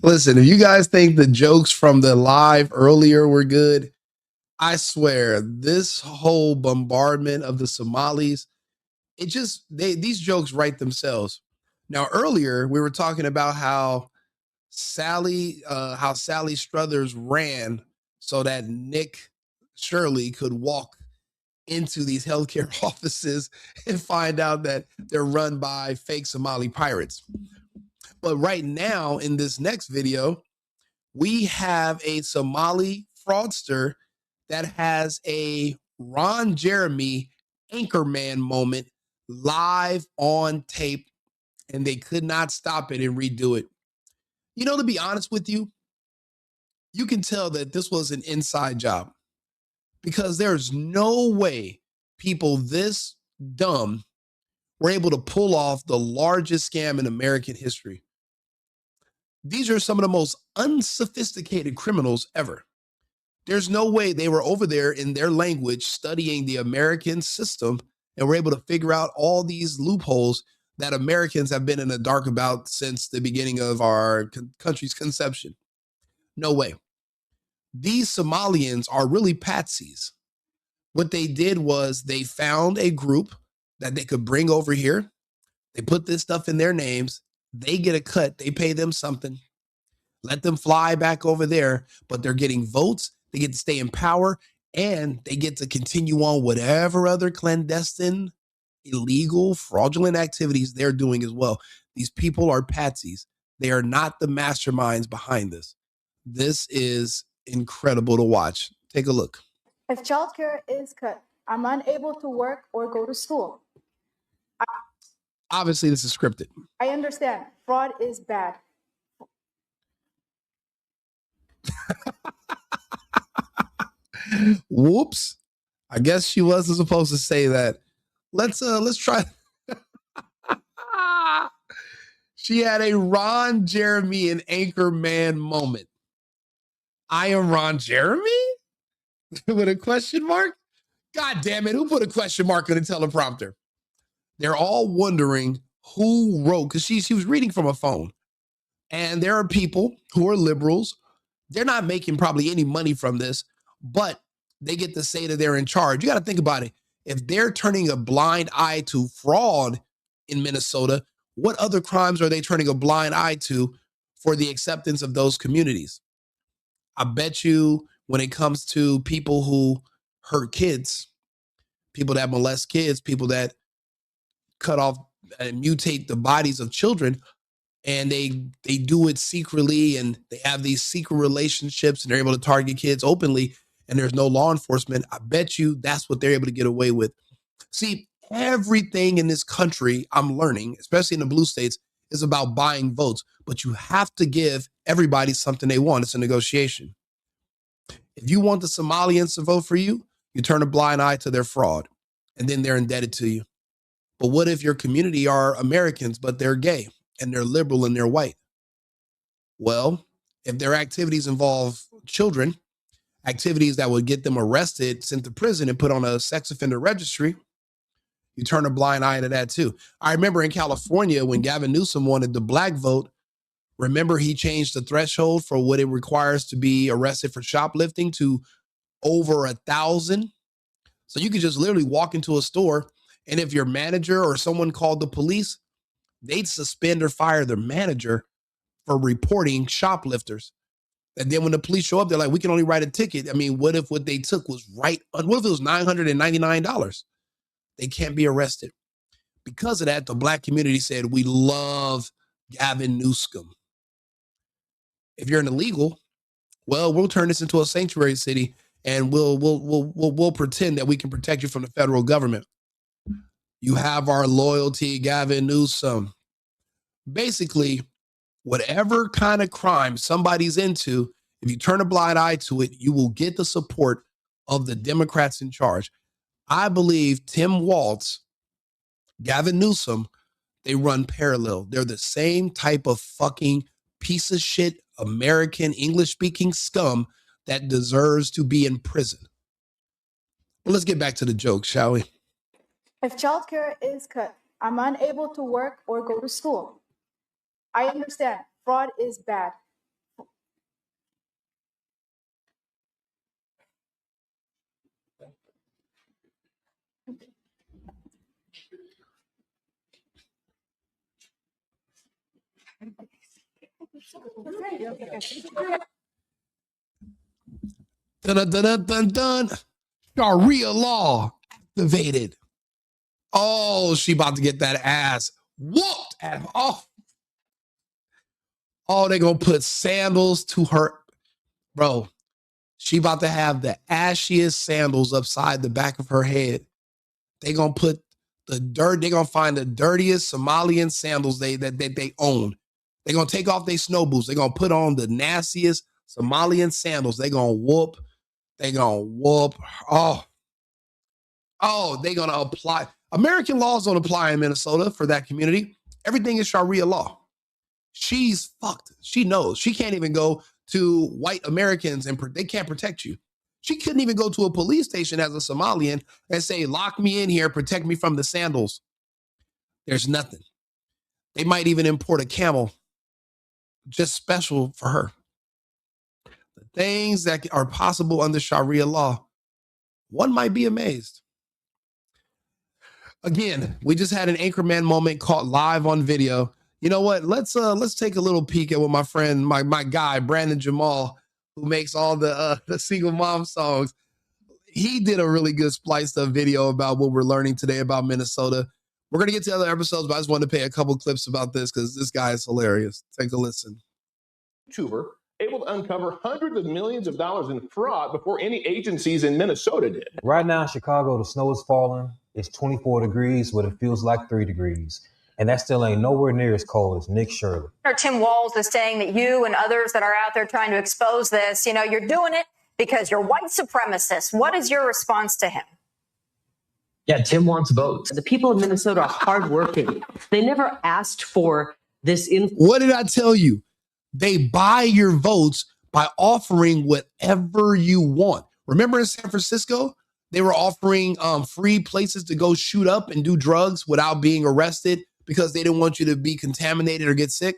Listen, if you guys think the jokes from the live earlier were good, I swear this whole bombardment of the Somalis, these jokes write themselves. Now, earlier we were talking about how Sally Struthers ran so that Nick Shirley could walk into these healthcare offices and find out that they're run by fake Somali pirates. But right now, in this next video, we have a Somali fraudster that has a Ron Jeremy Anchorman moment live on tape, and they could not stop it and redo it. You know, to be honest with you, you can tell that this was an inside job, because there's no way people this dumb were able to pull off the largest scam in American history. These are some of the most unsophisticated criminals ever. There's no way they were over there in their language studying the American system and were able to figure out all these loopholes that Americans have been in the dark about since the beginning of our country's conception. No way. These Somalians are really patsies. What they did was they found a group that they could bring over here. They put this stuff in their names. They get a cut. They pay them something. Let them fly back over there, but they're getting votes. They get to stay in power, and they get to continue on whatever other clandestine, illegal, fraudulent activities they're doing as well. These people are patsies. They are not the masterminds behind this. This is incredible to watch. Take a look. If childcare is cut, I'm unable to work or go to school. Obviously, this is scripted. I understand. Fraud is bad. Whoops. I guess she wasn't supposed to say that. Let's try. She had a Ron Jeremy and Anchorman moment. I am Ron Jeremy? With a question mark? God damn it. Who put a question mark on the teleprompter? They're all wondering who wrote, because she was reading from a phone. And there are people who are liberals. They're not making probably any money from this, but they get to say that they're in charge. You got to think about it. If they're turning a blind eye to fraud in Minnesota, what other crimes are they turning a blind eye to for the acceptance of those communities? I bet you when it comes to people who hurt kids, people that molest kids, people that cut off and mutate the bodies of children, and they do it secretly, and they have these secret relationships, and they're able to target kids openly, and there's no law enforcement. I bet you that's what they're able to get away with. See, everything in this country, I'm learning, especially in the blue states, is about buying votes, but you have to give everybody something they want. It's a negotiation. If you want the Somalians to vote for you, you turn a blind eye to their fraud, and then they're indebted to you. But what if your community are Americans, but they're gay and they're liberal and they're white? Well, if their activities involve children, activities that would get them arrested, sent to prison, and put on a sex offender registry, you turn a blind eye to that too. I remember in California when Gavin Newsom wanted the black vote, remember he changed the threshold for what it requires to be arrested for shoplifting to over 1,000. So you could just literally walk into a store, and if your manager or someone called the police, they'd suspend or fire their manager for reporting shoplifters. And then when the police show up, they're like, we can only write a ticket. I mean, what if what they took was what if it was $999? They can't be arrested. Because of that, the black community said, we love Gavin Newsom. If you're an illegal, well, we'll turn this into a sanctuary city, and we'll pretend that we can protect you from the federal government. You have our loyalty, Gavin Newsom. Basically, whatever kind of crime somebody's into, if you turn a blind eye to it, you will get the support of the Democrats in charge. I believe Tim Walz, Gavin Newsom, they run parallel. They're the same type of fucking piece of shit American English-speaking scum that deserves to be in prison. But let's get back to the joke, shall we? If childcare is cut, I'm unable to work or go to school. I understand fraud is bad. Dun dun dun dun dun. Sharia law activated. Oh, she about to get that ass whooped at oh, they gonna put sandals to her. Bro, she about to have the ashiest sandals upside the back of her head. They gonna put the dirt, they gonna find the dirtiest Somalian sandals they own. They gonna take off their snow boots. They gonna put on the nastiest Somalian sandals. They gonna whoop. Oh, they gonna apply. American laws don't apply in Minnesota for that community. Everything is Sharia law. She's fucked. She knows. She can't even go to white Americans and they can't protect you. She couldn't even go to a police station as a Somalian and say, lock me in here, protect me from the sandals. There's nothing. They might even import a camel just special for her. The things that are possible under Sharia law, one might be amazed. Again, we just had an Anchorman moment caught live on video. You know what? Let's take a little peek at what my friend, my guy, Brandon Jamal, who makes all the single mom songs. He did a really good spliced up video about what we're learning today about Minnesota. We're going to get to other episodes, but I just wanted to play a couple clips about this because this guy is hilarious. Take a listen. YouTuber able to uncover hundreds of millions of dollars in fraud before any agencies in Minnesota did. Right now in Chicago, the snow is falling. It's 24 degrees, but it feels like 3 degrees. And that still ain't nowhere near as cold as Nick Shirley. Tim Walz is saying that you and others that are out there trying to expose this, you know, you're doing it because you're white supremacists. What is your response to him? Yeah, Tim wants votes. The people of Minnesota are hardworking. They never asked for this. What did I tell you? They buy your votes by offering whatever you want. Remember in San Francisco, they were offering free places to go shoot up and do drugs without being arrested because they didn't want you to be contaminated or get sick.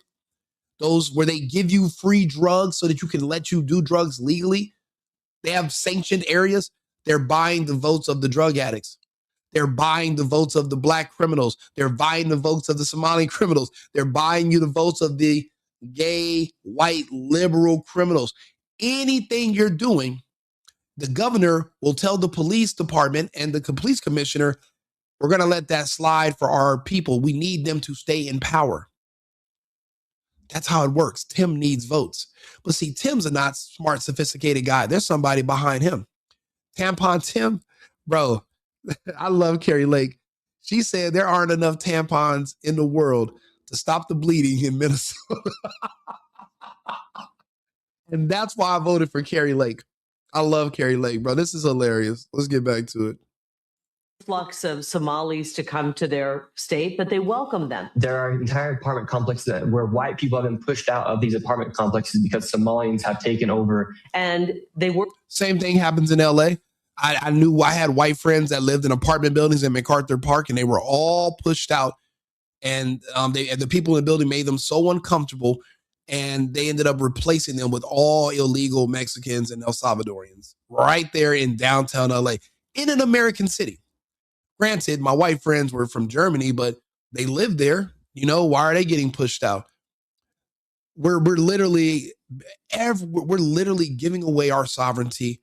Those where they give you free drugs so that you can let you do drugs legally. They have sanctioned areas. They're buying the votes of the drug addicts. They're buying the votes of the black criminals. They're buying the votes of the Somali criminals. They're buying you the votes of the gay, white, liberal criminals. Anything you're doing, the governor will tell the police department and the police commissioner, we're going to let that slide for our people. We need them to stay in power. That's how it works. Tim needs votes. But see, Tim's a not smart, sophisticated guy. There's somebody behind him. Tampon Tim, bro, I love Carrie Lake. She said there aren't enough tampons in the world to stop the bleeding in Minnesota. And that's why I voted for Carrie Lake. I love Carrie Lake, bro. This is hilarious. Let's get back to it. Flux of Somalis to come to their state, but they welcome them. There are entire apartment complexes where white people have been pushed out of these apartment complexes because Somalians have taken over. And they were. Same thing happens in LA. I knew I had white friends that lived in apartment buildings in MacArthur Park, and they were all pushed out. And the people in the building made them so uncomfortable, and they ended up replacing them with all illegal Mexicans and El Salvadorians right there in downtown LA, in an American city. Granted, my white friends were from Germany, but they lived there. You know, why are they getting pushed out? We're literally giving away our sovereignty,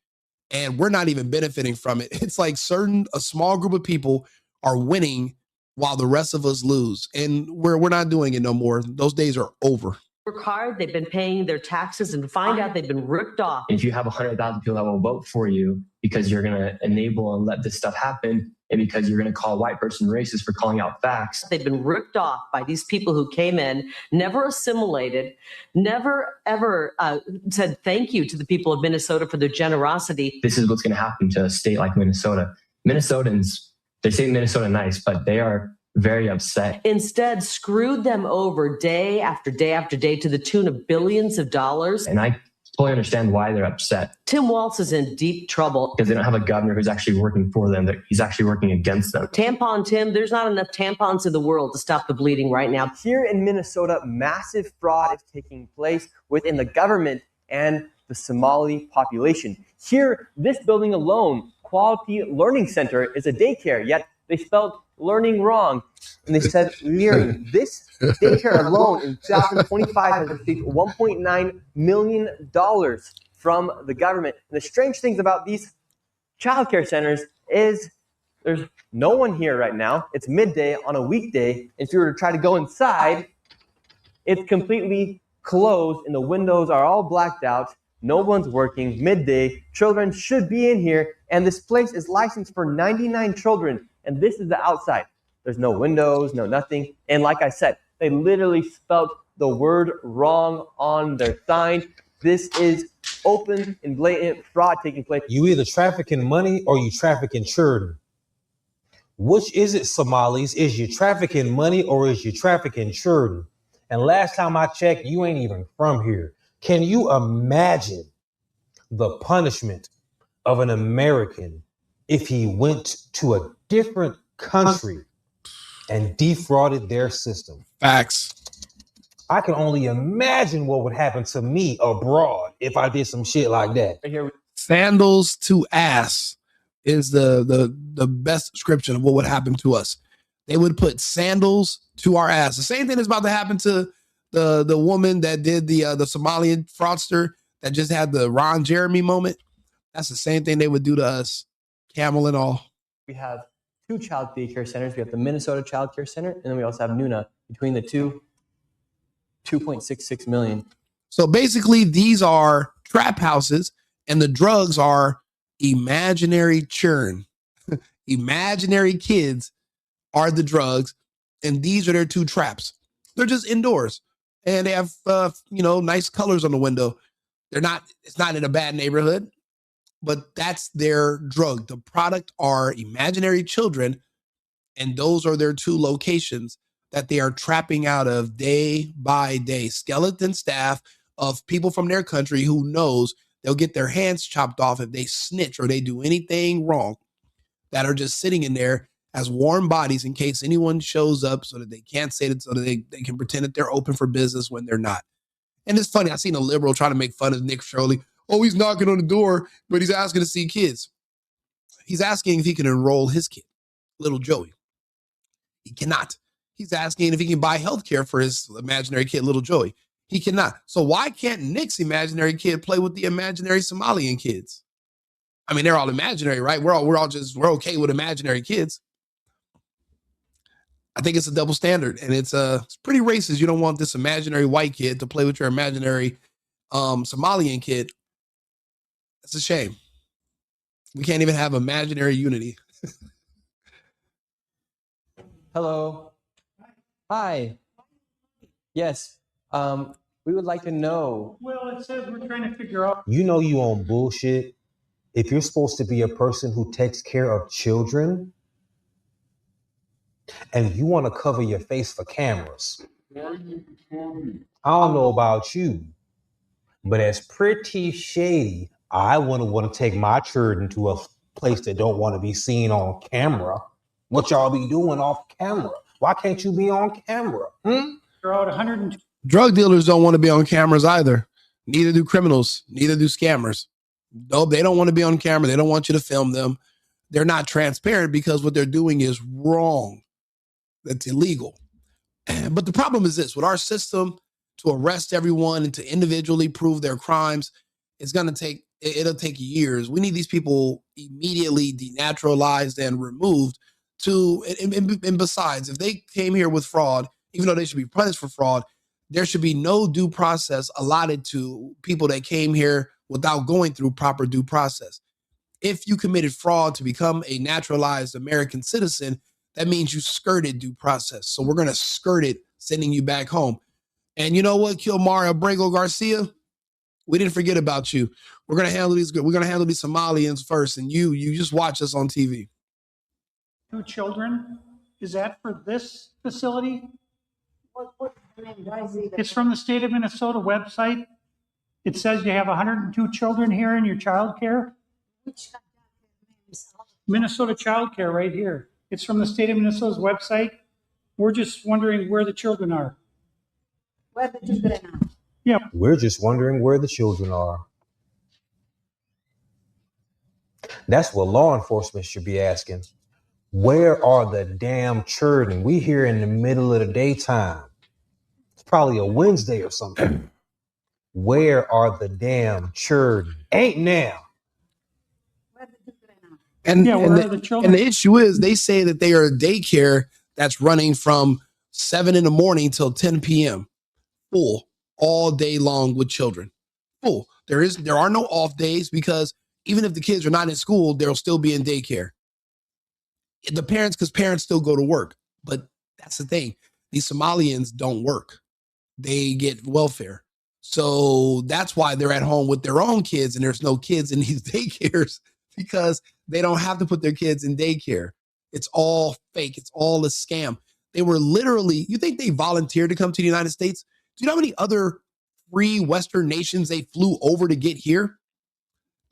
and we're not even benefiting from it. It's like a small group of people are winning while the rest of us lose, and we're not doing it no more. Those days are over. Work hard. They've been paying their taxes and find out they've been ripped off. If you have 100,000 people that will vote for you because you're going to enable and let this stuff happen, and because you're going to call a white person racist for calling out facts. They've been ripped off by these people who came in, never assimilated, never ever said thank you to the people of Minnesota for their generosity. This is what's going to happen to a state like Minnesota. Minnesotans, they say Minnesota nice, but they are very upset. Instead, screwed them over day after day after day to the tune of billions of dollars. And I totally understand why they're upset. Tim Walz is in deep trouble Because they don't have a governor who's actually working for them. He's actually working against them. Tampon Tim, there's not enough tampons in the world to stop the bleeding right now. Here in Minnesota, massive fraud is taking place within the government and the Somali population. Here, this building alone, Quality Learning Center, is a daycare, yet they spelled learning wrong. And they said learning. This daycare alone in 2025 has received $1.9 million from the government. And the strange things about these childcare centers is there's no one here right now. It's midday on a weekday. If you were to try to go inside, it's completely closed and the windows are all blacked out. No one's working, midday, children should be in here, and this place is licensed for 99 children, and this is the outside. There's no windows, no nothing, and like I said, they literally spelled the word wrong on their sign. This is open and blatant fraud taking place. You either trafficking money or you trafficking children. Which is it, Somalis? Is you trafficking money or is you trafficking children? And last time I checked, you ain't even from here. Can you imagine the punishment of an American if he went to a different country and defrauded their system? Facts. I can only imagine what would happen to me abroad if I did some shit like that. Right here, Sandals to ass is the best description of what would happen to us. They would put sandals to our ass. The same thing is about to happen to the woman that did the Somalian fraudster that just had the Ron Jeremy moment. That's the same thing they would do to us, camel and all. we have 2 child daycare centers. We have the Minnesota Child Care Center, and then we also have Nuna. Between the two, 2.66 million. So basically, these are trap houses, and the drugs are imaginary churn. Imaginary kids are the drugs, and these are their 2 traps. They're just indoors, and they have nice colors on the window. It's not in a bad neighborhood, but that's their drug. The product are imaginary children, and those are their 2 locations that they are trapping out of day by day. Skeleton staff of people from their country who knows they'll get their hands chopped off if they snitch or they do anything wrong, that are just sitting in there as warm bodies in case anyone shows up so that they can't say that, so that they can pretend that they're open for business when they're not. And it's funny, I seen a liberal trying to make fun of Nick Shirley. Oh, he's knocking on the door, but he's asking to see kids. He's asking if he can enroll his kid, little Joey. He cannot. He's asking if he can buy health care for his imaginary kid, little Joey. He cannot. So why can't Nick's imaginary kid play with the imaginary Somalian kids? I mean, they're all imaginary, right? We're okay with imaginary kids. I think it's a double standard, and it's pretty racist. You don't want this imaginary white kid to play with your imaginary Somalian kid. That's a shame. We can't even have imaginary unity. Hello. Hi. Yes. We would like to know. Well, it says we're trying to figure out. You know you on bullshit if you're supposed to be a person who takes care of children and you want to cover your face for cameras. I don't know about you, but it's pretty shady. I wouldn't want to take my children to a place that don't want to be seen on camera. What y'all be doing off camera? Why can't you be on camera? They're out 102. Drug dealers don't want to be on cameras either. Neither do criminals. Neither do scammers. No, they don't want to be on camera. They don't want you to film them. They're not transparent because what they're doing is wrong. That's illegal. But the problem is this: with our system to arrest everyone and to individually prove their crimes, it'll take years. We need these people immediately denaturalized and removed and besides, if they came here with fraud, even though they should be punished for fraud, there should be no due process allotted to people that came here without going through proper due process. If you committed fraud to become a naturalized American citizen, that means you skirted due process. So we're going to skirt it, sending you back home. And you know what, Kilmar Abrego Garcia? We didn't forget about you. We're going to handle these Somalians first, and you just watch us on TV. 2 children. Is that for this facility? It's from the state of Minnesota website. It says you have 102 children here in your child care. Minnesota Child Care right here. It's from the state of Minnesota's website. We're just wondering where the children are. Where the children are. Yeah. We're just wondering where the children are. That's what law enforcement should be asking. Where are the damn children? We here in the middle of the daytime. It's probably a Wednesday or something. Where are the damn children? Ain't now. And, Yeah, where and, are the the, children? and the issue is they say that they are a daycare that's running from 7 in the morning till 10 p.m. full all day long with children. Full. There are no off days because even if the kids are not in school, they'll still be in daycare. Because parents still go to work. But that's the thing. These Somalians don't work. They get welfare. So that's why they're at home with their own kids and there's no kids in these daycares because they don't have to put their kids in daycare. It's all fake. It's all a scam. They were literally, you think they volunteered to come to the United States? Do you know how many other free Western nations they flew over to get here?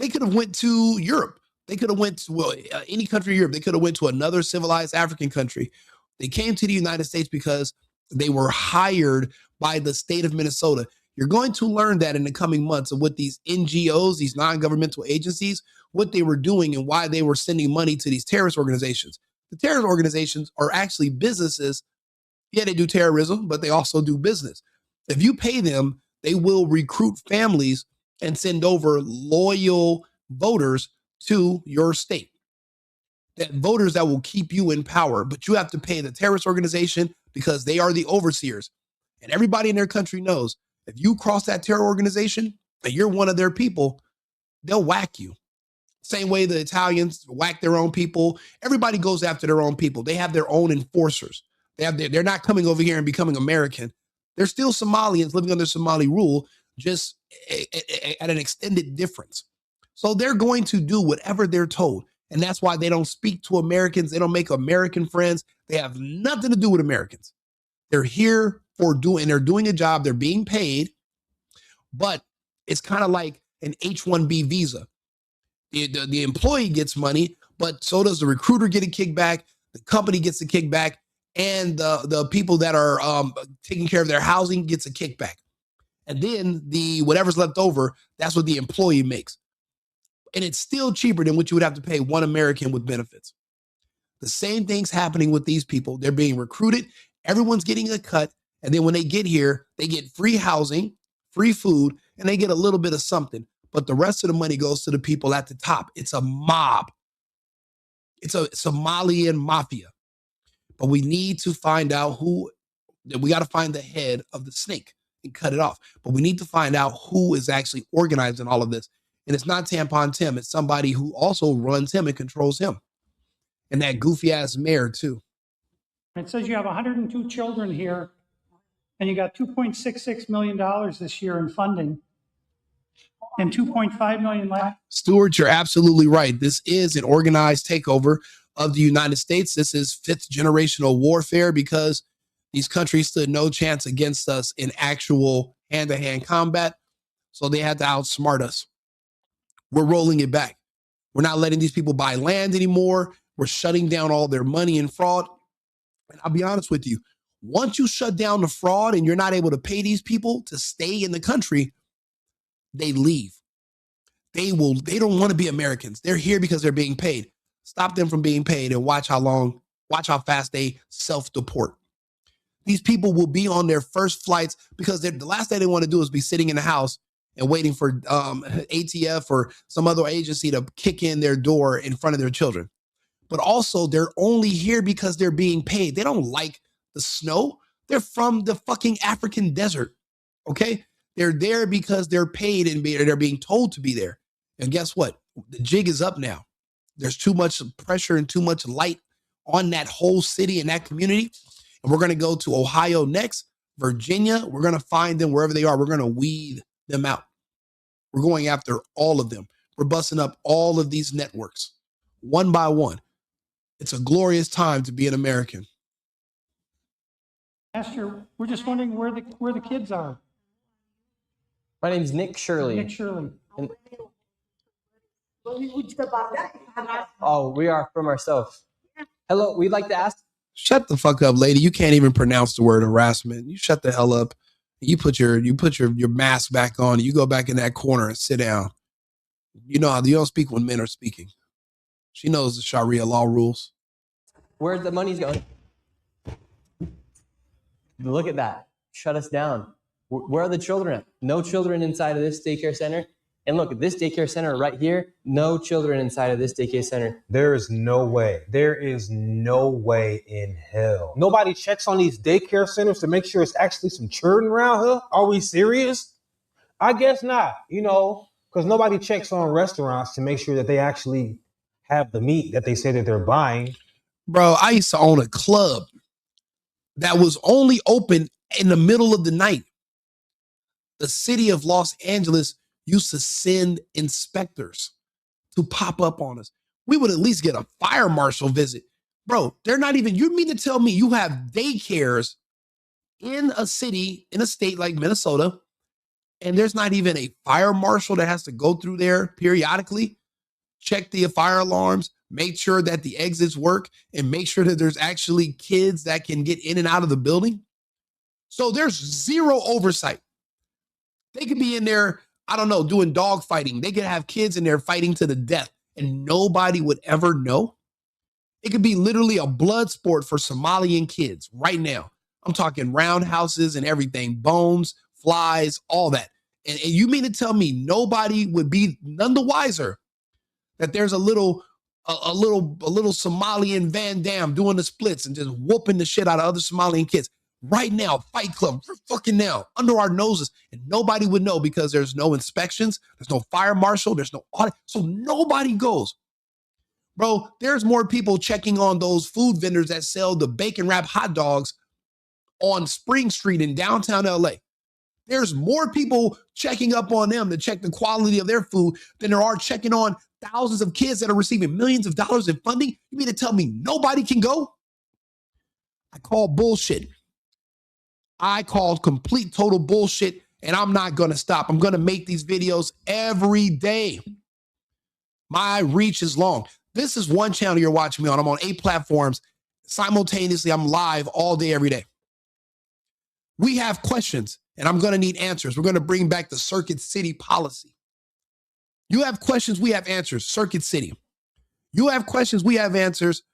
They could have went to Europe. They could have went to any country in Europe. They could have went to another civilized African country. They came to the United States because they were hired by the state of Minnesota. You're going to learn that in the coming months of what these NGOs, these non-governmental agencies, what they were doing and why they were sending money to these terrorist organizations. The terrorist organizations are actually businesses. Yeah, they do terrorism, but they also do business. If you pay them, they will recruit families and send over loyal voters to your state. That voters that will keep you in power, but you have to pay the terrorist organization because they are the overseers. And everybody in their country knows if you cross that terror organization and you're one of their people, they'll whack you. Same way the Italians whack their own people. Everybody goes after their own people. They have their own enforcers. They're not coming over here and becoming American. They're still Somalians living under Somali rule, just at an extended difference. So they're going to do whatever they're told. And that's why they don't speak to Americans. They don't make American friends. They have nothing to do with Americans. They're here they're doing a job. They're being paid, but it's kind of like an H-1B visa. The employee gets money, but so does the recruiter get a kickback. The company gets a kickback, and the people that are taking care of their housing gets a kickback. And then whatever's left over, that's what the employee makes. And it's still cheaper than what you would have to pay one American with benefits. The same thing's happening with these people. They're being recruited. Everyone's getting a cut. And then when they get here, they get free housing, free food, and they get a little bit of something. But the rest of the money goes to the people at the top. It's a mob. It's a Somalian mafia. But we need to find out we got to find the head of the snake and cut it off. But we need to find out who is actually organizing all of this. And it's not Tampon Tim. It's somebody who also runs him and controls him. And that goofy ass mayor too. It says you have 102 children here and you got $2.66 million this year in funding and $2.5 million left. Stuart, you're absolutely right. This is an organized takeover of the United States. This is fifth generational warfare because these countries stood no chance against us in actual hand-to-hand combat. So they had to outsmart us. We're rolling it back. We're not letting these people buy land anymore. We're shutting down all their money and fraud. And I'll be honest with you, once you shut down the fraud and you're not able to pay these people to stay in the country, they leave. They don't want to be Americans. They're here because they're being paid. Stop them from being paid and watch how fast they self-deport. These people will be on their first flights because the last thing they want to do is be sitting in the house and waiting for ATF or some other agency to kick in their door in front of their children. But also, they're only here because they're being paid. They don't like the snow. They're from the fucking African desert, okay? They're there because they're paid and they're being told to be there. And guess what? The jig is up now. There's too much pressure and too much light on that whole city and that community. And we're going to go to Ohio next, Virginia. We're going to find them wherever they are. We're going to weed them out. We're going after all of them. We're busting up all of these networks one by one. It's a glorious time to be an American. Pastor, we're just wondering where the kids are. My name's Nick Shirley. Nick Shirley. And, oh, we are from ourselves. Hello, we'd like to ask. Shut the fuck up, lady. You can't even pronounce the word harassment. You shut the hell up. You put your mask back on. You go back in that corner and sit down. You know how you don't speak when men are speaking. She knows the Sharia law rules. Where the money's going. Look at that. Shut us down. Where are the children at? No children inside of this daycare center. And look at this daycare center right here. No children inside of this daycare center. There is no way. There is no way in hell. Nobody checks on these daycare centers to make sure it's actually some children around here. Are we serious? I guess not, because nobody checks on restaurants to make sure that they actually have the meat that they say that they're buying. Bro, I used to own a club that was only open in the middle of the night. The city of Los Angeles used to send inspectors to pop up on us. We would at least get a fire marshal visit. Bro, they're not even, you mean to tell me you have daycares in a city, in a state like Minnesota, and there's not even a fire marshal that has to go through there periodically, check the fire alarms, make sure that the exits work, and make sure that there's actually kids that can get in and out of the building? So there's zero oversight. They could be in there, I don't know, doing dog fighting. They could have kids in there fighting to the death and nobody would ever know. It could be literally a blood sport for Somalian kids right now. I'm talking roundhouses and everything, bones, flies, all that. And you mean to tell me nobody would be none the wiser that there's a little Somalian Van Damme doing the splits and just whooping the shit out of other Somalian kids right now, Fight Club, fucking now, under our noses, and nobody would know because there's no inspections, there's no fire marshal, there's no audit, so nobody goes. Bro, there's more people checking on those food vendors that sell the bacon wrap hot dogs on Spring Street in downtown LA. There's more people checking up on them to check the quality of their food than there are checking on thousands of kids that are receiving millions of dollars in funding. You mean to tell me nobody can go? I call bullshit. I call complete total bullshit, and I'm not going to stop. I'm going to make these videos every day. My reach is long. This is one channel you're watching me on. I'm on 8 platforms. Simultaneously, I'm live all day, every day. We have questions, and I'm going to need answers. We're going to bring back the Circuit City policy. You have questions, we have answers. Circuit City. You have questions, we have answers.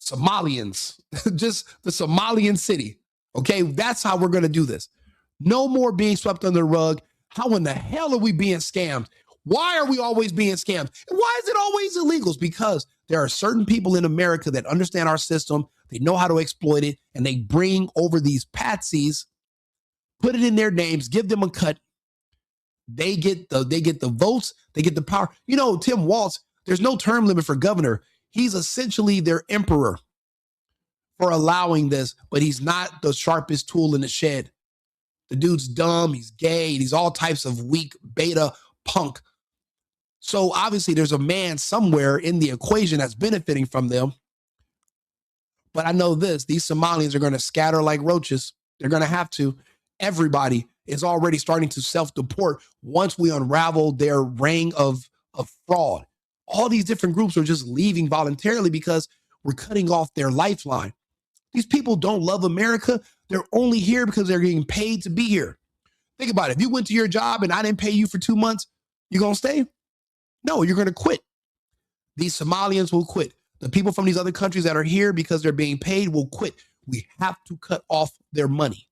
Somalians. Just the Somalian city. Okay, that's how we're going to do this. No more being swept under the rug. How in the hell are we being scammed? Why are we always being scammed? And why is it always illegals? Because there are certain people in America that understand our system. They know how to exploit it, and they bring over these patsies, put it in their names, give them a cut. They get the votes. They get the power. You know, Tim Walz, there's no term limit for governor. He's essentially their emperor for allowing this, but he's not the sharpest tool in the shed. The dude's dumb, he's gay, he's all types of weak beta punk. So obviously there's a man somewhere in the equation that's benefiting from them. But I know this, these Somalians are going to scatter like roaches. They're going to have to. Everybody is already starting to self-deport once we unravel their ring of fraud. All these different groups are just leaving voluntarily because we're cutting off their lifeline. These people don't love America. They're only here because they're getting paid to be here. Think about it. If you went to your job and I didn't pay you for 2 months, you going to stay? No, you're going to quit. These Somalians will quit. The people from these other countries that are here because they're being paid will quit. We have to cut off their money.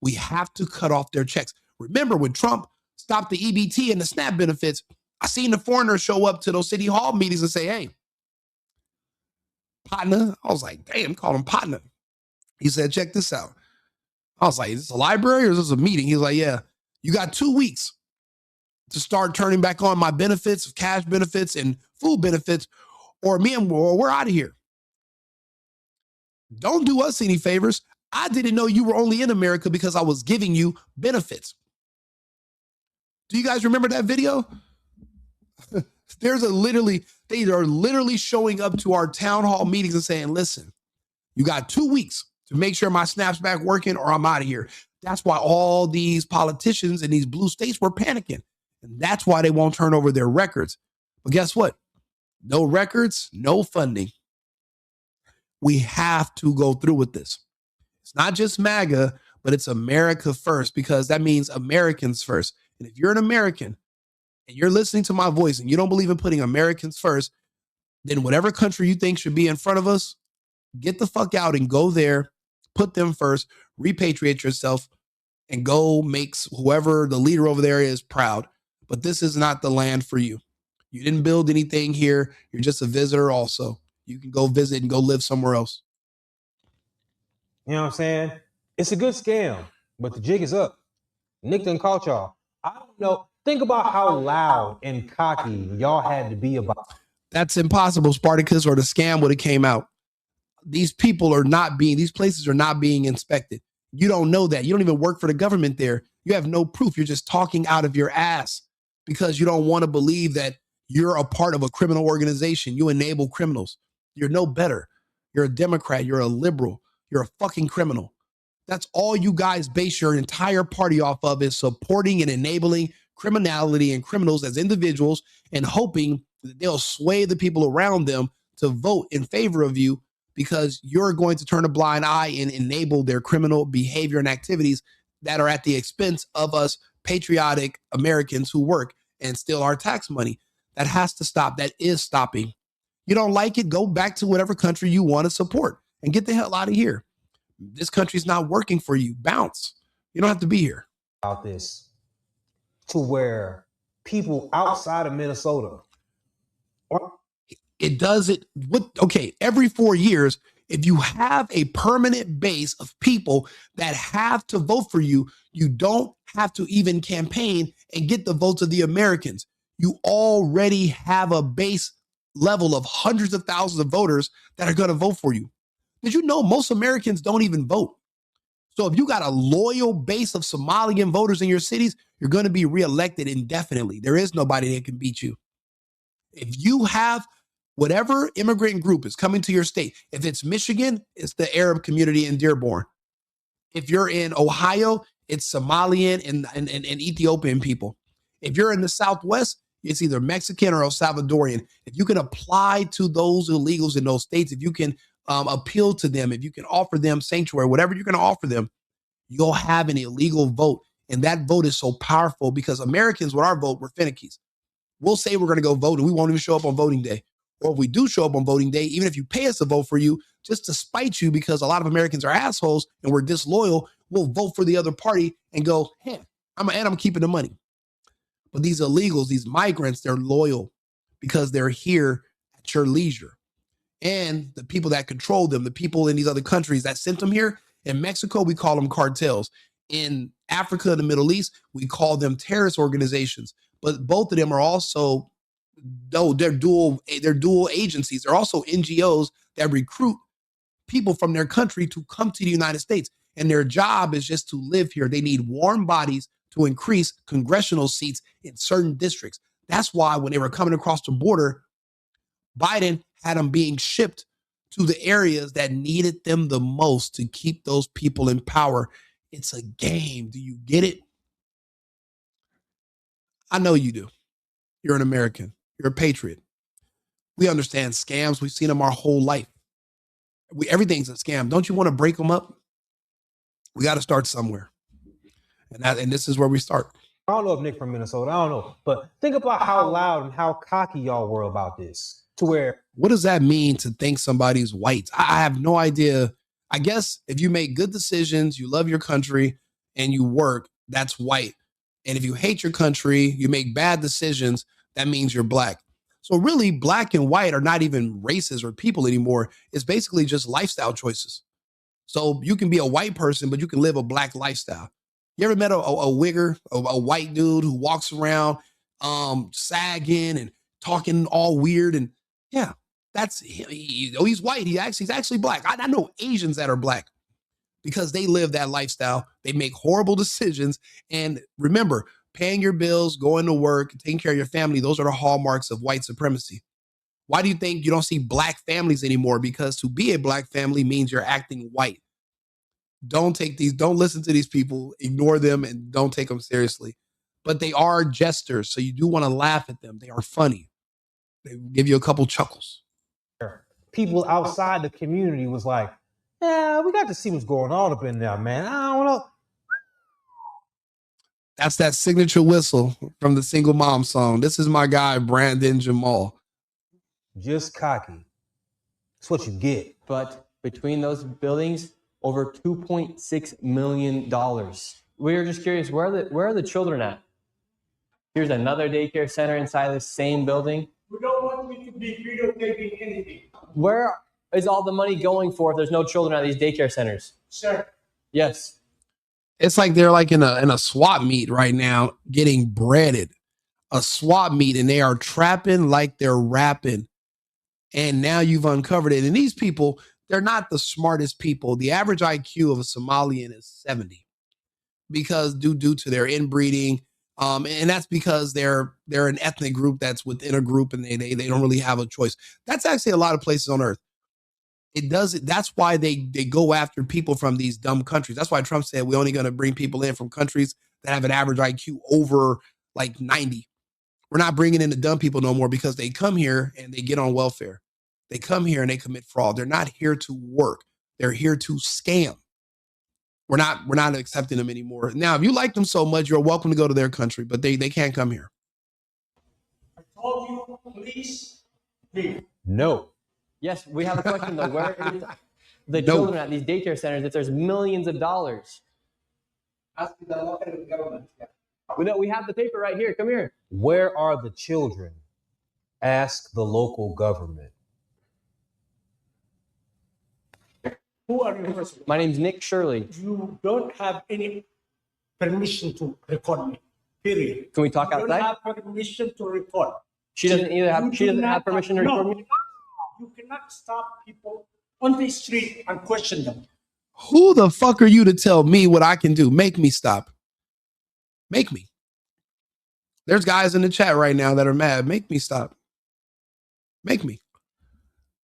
We have to cut off their checks. Remember when Trump stopped the EBT and the SNAP benefits, I seen the foreigners show up to those city hall meetings and say, hey, partner. I was like, damn, call him partner. He said, check this out. I was like, is this a library or is this a meeting? He was like, yeah, you got 2 weeks to start turning back on my benefits, cash benefits and food benefits, or we're out of here. Don't do us any favors. I didn't know you were only in America because I was giving you benefits. Do you guys remember that video? They are literally showing up to our town hall meetings and saying, listen, you got 2 weeks to make sure my Snap's back working or I'm out of here. That's why all these politicians in these blue states were panicking. And that's why they won't turn over their records. But guess what? No records, no funding. We have to go through with this. It's not just MAGA, but it's America first, because that means Americans first. And if you're an American and you're listening to my voice and you don't believe in putting Americans first, then whatever country you think should be in front of us, get the fuck out and go there, put them first, repatriate yourself, and go make whoever the leader over there is proud. But this is not the land for you. You didn't build anything here. You're just a visitor also. You can go visit and go live somewhere else. You know what I'm saying? It's a good scam, but the jig is up. Nick done caught y'all. I don't know. Think about how loud and cocky y'all had to be about. That's impossible, Spartacus, or the scam would have came out. These places are not being inspected. You don't know that. You don't even work for the government there. You have no proof. You're just talking out of your ass because you don't want to believe that you're a part of a criminal organization. You enable criminals. You're no better. You're a Democrat. You're a liberal. You're a fucking criminal. That's all you guys base your entire party off of, is supporting and enabling criminality and criminals as individuals and hoping that they'll sway the people around them to vote in favor of you, because you're going to turn a blind eye and enable their criminal behavior and activities that are at the expense of us patriotic Americans who work and steal our tax money. That has to stop. That is stopping. You don't like it? Go back to whatever country you want to support and get the hell out of here. This country's not working for you. Bounce. You don't have to be here. About this, to where people outside of Minnesota, it does it with, okay, every 4 years, if you have a permanent base of people that have to vote for you, you don't have to even campaign and get the votes of the Americans. You already have a base level of hundreds of thousands of voters that are going to vote for you. Did you know most Americans don't even vote? So if you got a loyal base of Somalian voters in your cities, you're going to be reelected indefinitely. There is nobody that can beat you. If you have whatever immigrant group is coming to your state, if it's Michigan, it's the Arab community in Dearborn. If you're in Ohio, it's Somalian and Ethiopian people. If you're in the Southwest, it's either Mexican or El Salvadorian. If you can apply to those illegals in those states, if you can appeal to them, if you can offer them sanctuary, whatever you're going to offer them, you'll have an illegal vote. And that vote is so powerful because Americans, with our vote, we're finickies. We'll say we're going to go vote and we won't even show up on voting day. Or if we do show up on voting day, even if you pay us to vote for you, just to spite you, because a lot of Americans are assholes and we're disloyal, we'll vote for the other party and go, hey, I'm keeping the money. But these illegals, these migrants, they're loyal because they're here at your leisure. And the people that control them, the people in these other countries that sent them here, in Mexico, we call them cartels. In Africa and the Middle East, we call them terrorist organizations. But both of them are also, though they're dual agencies. They're also NGOs that recruit people from their country to come to the United States. And their job is just to live here. They need warm bodies to increase congressional seats in certain districts. That's why when they were coming across the border, Biden had them being shipped to the areas that needed them the most to keep those people in power. It's a game. Do you get it? I know you do. You're an American. You're a patriot. We understand scams. We've seen them our whole life. Everything's a scam. Don't you want to break them up? We got to start somewhere. And this is where we start. I don't know if Nick from Minnesota, I don't know. But think about how loud and how cocky y'all were about this. To where, what does that mean to think somebody's white? I have no idea. I guess if you make good decisions, you love your country, and you work, that's white. And if you hate your country, you make bad decisions, that means you're black. So really, black and white are not even races or people anymore. It's basically just lifestyle choices. So you can be a white person, but you can live a black lifestyle. You ever met a wigger, a white dude who walks around sagging and talking all weird? And yeah, that's he's white. He's actually black. I know Asians that are black because they live that lifestyle. They make horrible decisions. And remember, paying your bills, going to work, taking care of your family, those are the hallmarks of white supremacy. Why do you think you don't see black families anymore? Because to be a black family means you're acting white. Don't listen to these people, ignore them, and don't take them seriously. But they are jesters, so you do want to laugh at them. They are funny. They give you a couple chuckles. People outside the community was like, yeah, we got to see what's going on up in there, man. I don't know. That's that signature whistle from the Single Mom song. This is my guy, Brandon Jamal. Just cocky. That's what you get. But between those buildings, over $2.6 million. We were just curious, where are the children at? Here's another daycare center inside this same building. We don't want me to be videotaping anything. Where is all the money going for if there's no children at these daycare centers? Sir. Yes. It's like they're like in a swap meet right now, getting breaded. A swap meet, and they are trapping like they're rapping. And now you've uncovered it. And these people, they're not the smartest people. The average IQ of a Somalian is 70 because due to their inbreeding. And that's because they're an ethnic group that's within a group, and they don't really have a choice. That's actually a lot of places on earth. That's why they go after people from these dumb countries. That's why Trump said we're only going to bring people in from countries that have an average IQ over like 90. We're not bringing in the dumb people no more because they come here and they get on welfare. They come here and they commit fraud. They're not here to work. They're here to scam. We're not accepting them anymore. Now, if you like them so much, you're welcome to go to their country, but they can't come here. I told you, please leave. No. Yes, we have a question though. Where is the children at these daycare centers if there's millions of dollars? Ask the local government. We have the paper right here. Come here. Where are the children? Ask the local government. Who are you? My name's Nick Shirley. You don't have any permission to record me. Period. Can we talk You outside? don't have permission to record. She doesn't have permission to record me. You cannot stop people on the street and question them. Who the fuck are you to tell me what I can do? Make me stop. Make me. There's guys in the chat right now that are mad. Make me stop. Make me.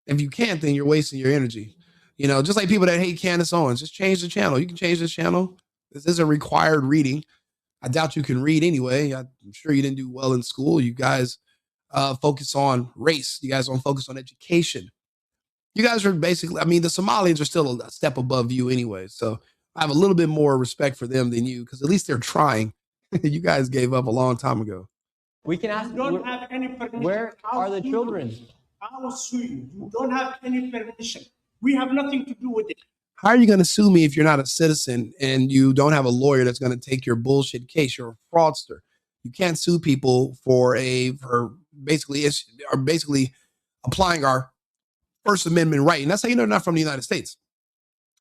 If you can't, then you're wasting your energy. You know, just like people that hate Candace Owens, just change the channel. You can change this channel. This isn't required reading. I doubt you can read anyway. I'm sure you didn't do well in school. You guys focus on race. You guys don't focus on education. You guys are basically, I mean, the Somalians are still a step above you anyway. So I have a little bit more respect for them than you because at least they're trying. You guys gave up a long time ago. We can ask. You don't have any permission. Where are the children? I will sue you. You don't have any permission. We have nothing to do with it. How are you going to sue me if you're not a citizen and you don't have a lawyer that's going to take your bullshit case? You're a fraudster. You can't sue people for basically applying our First Amendment right. And that's how you know they're not from the United States.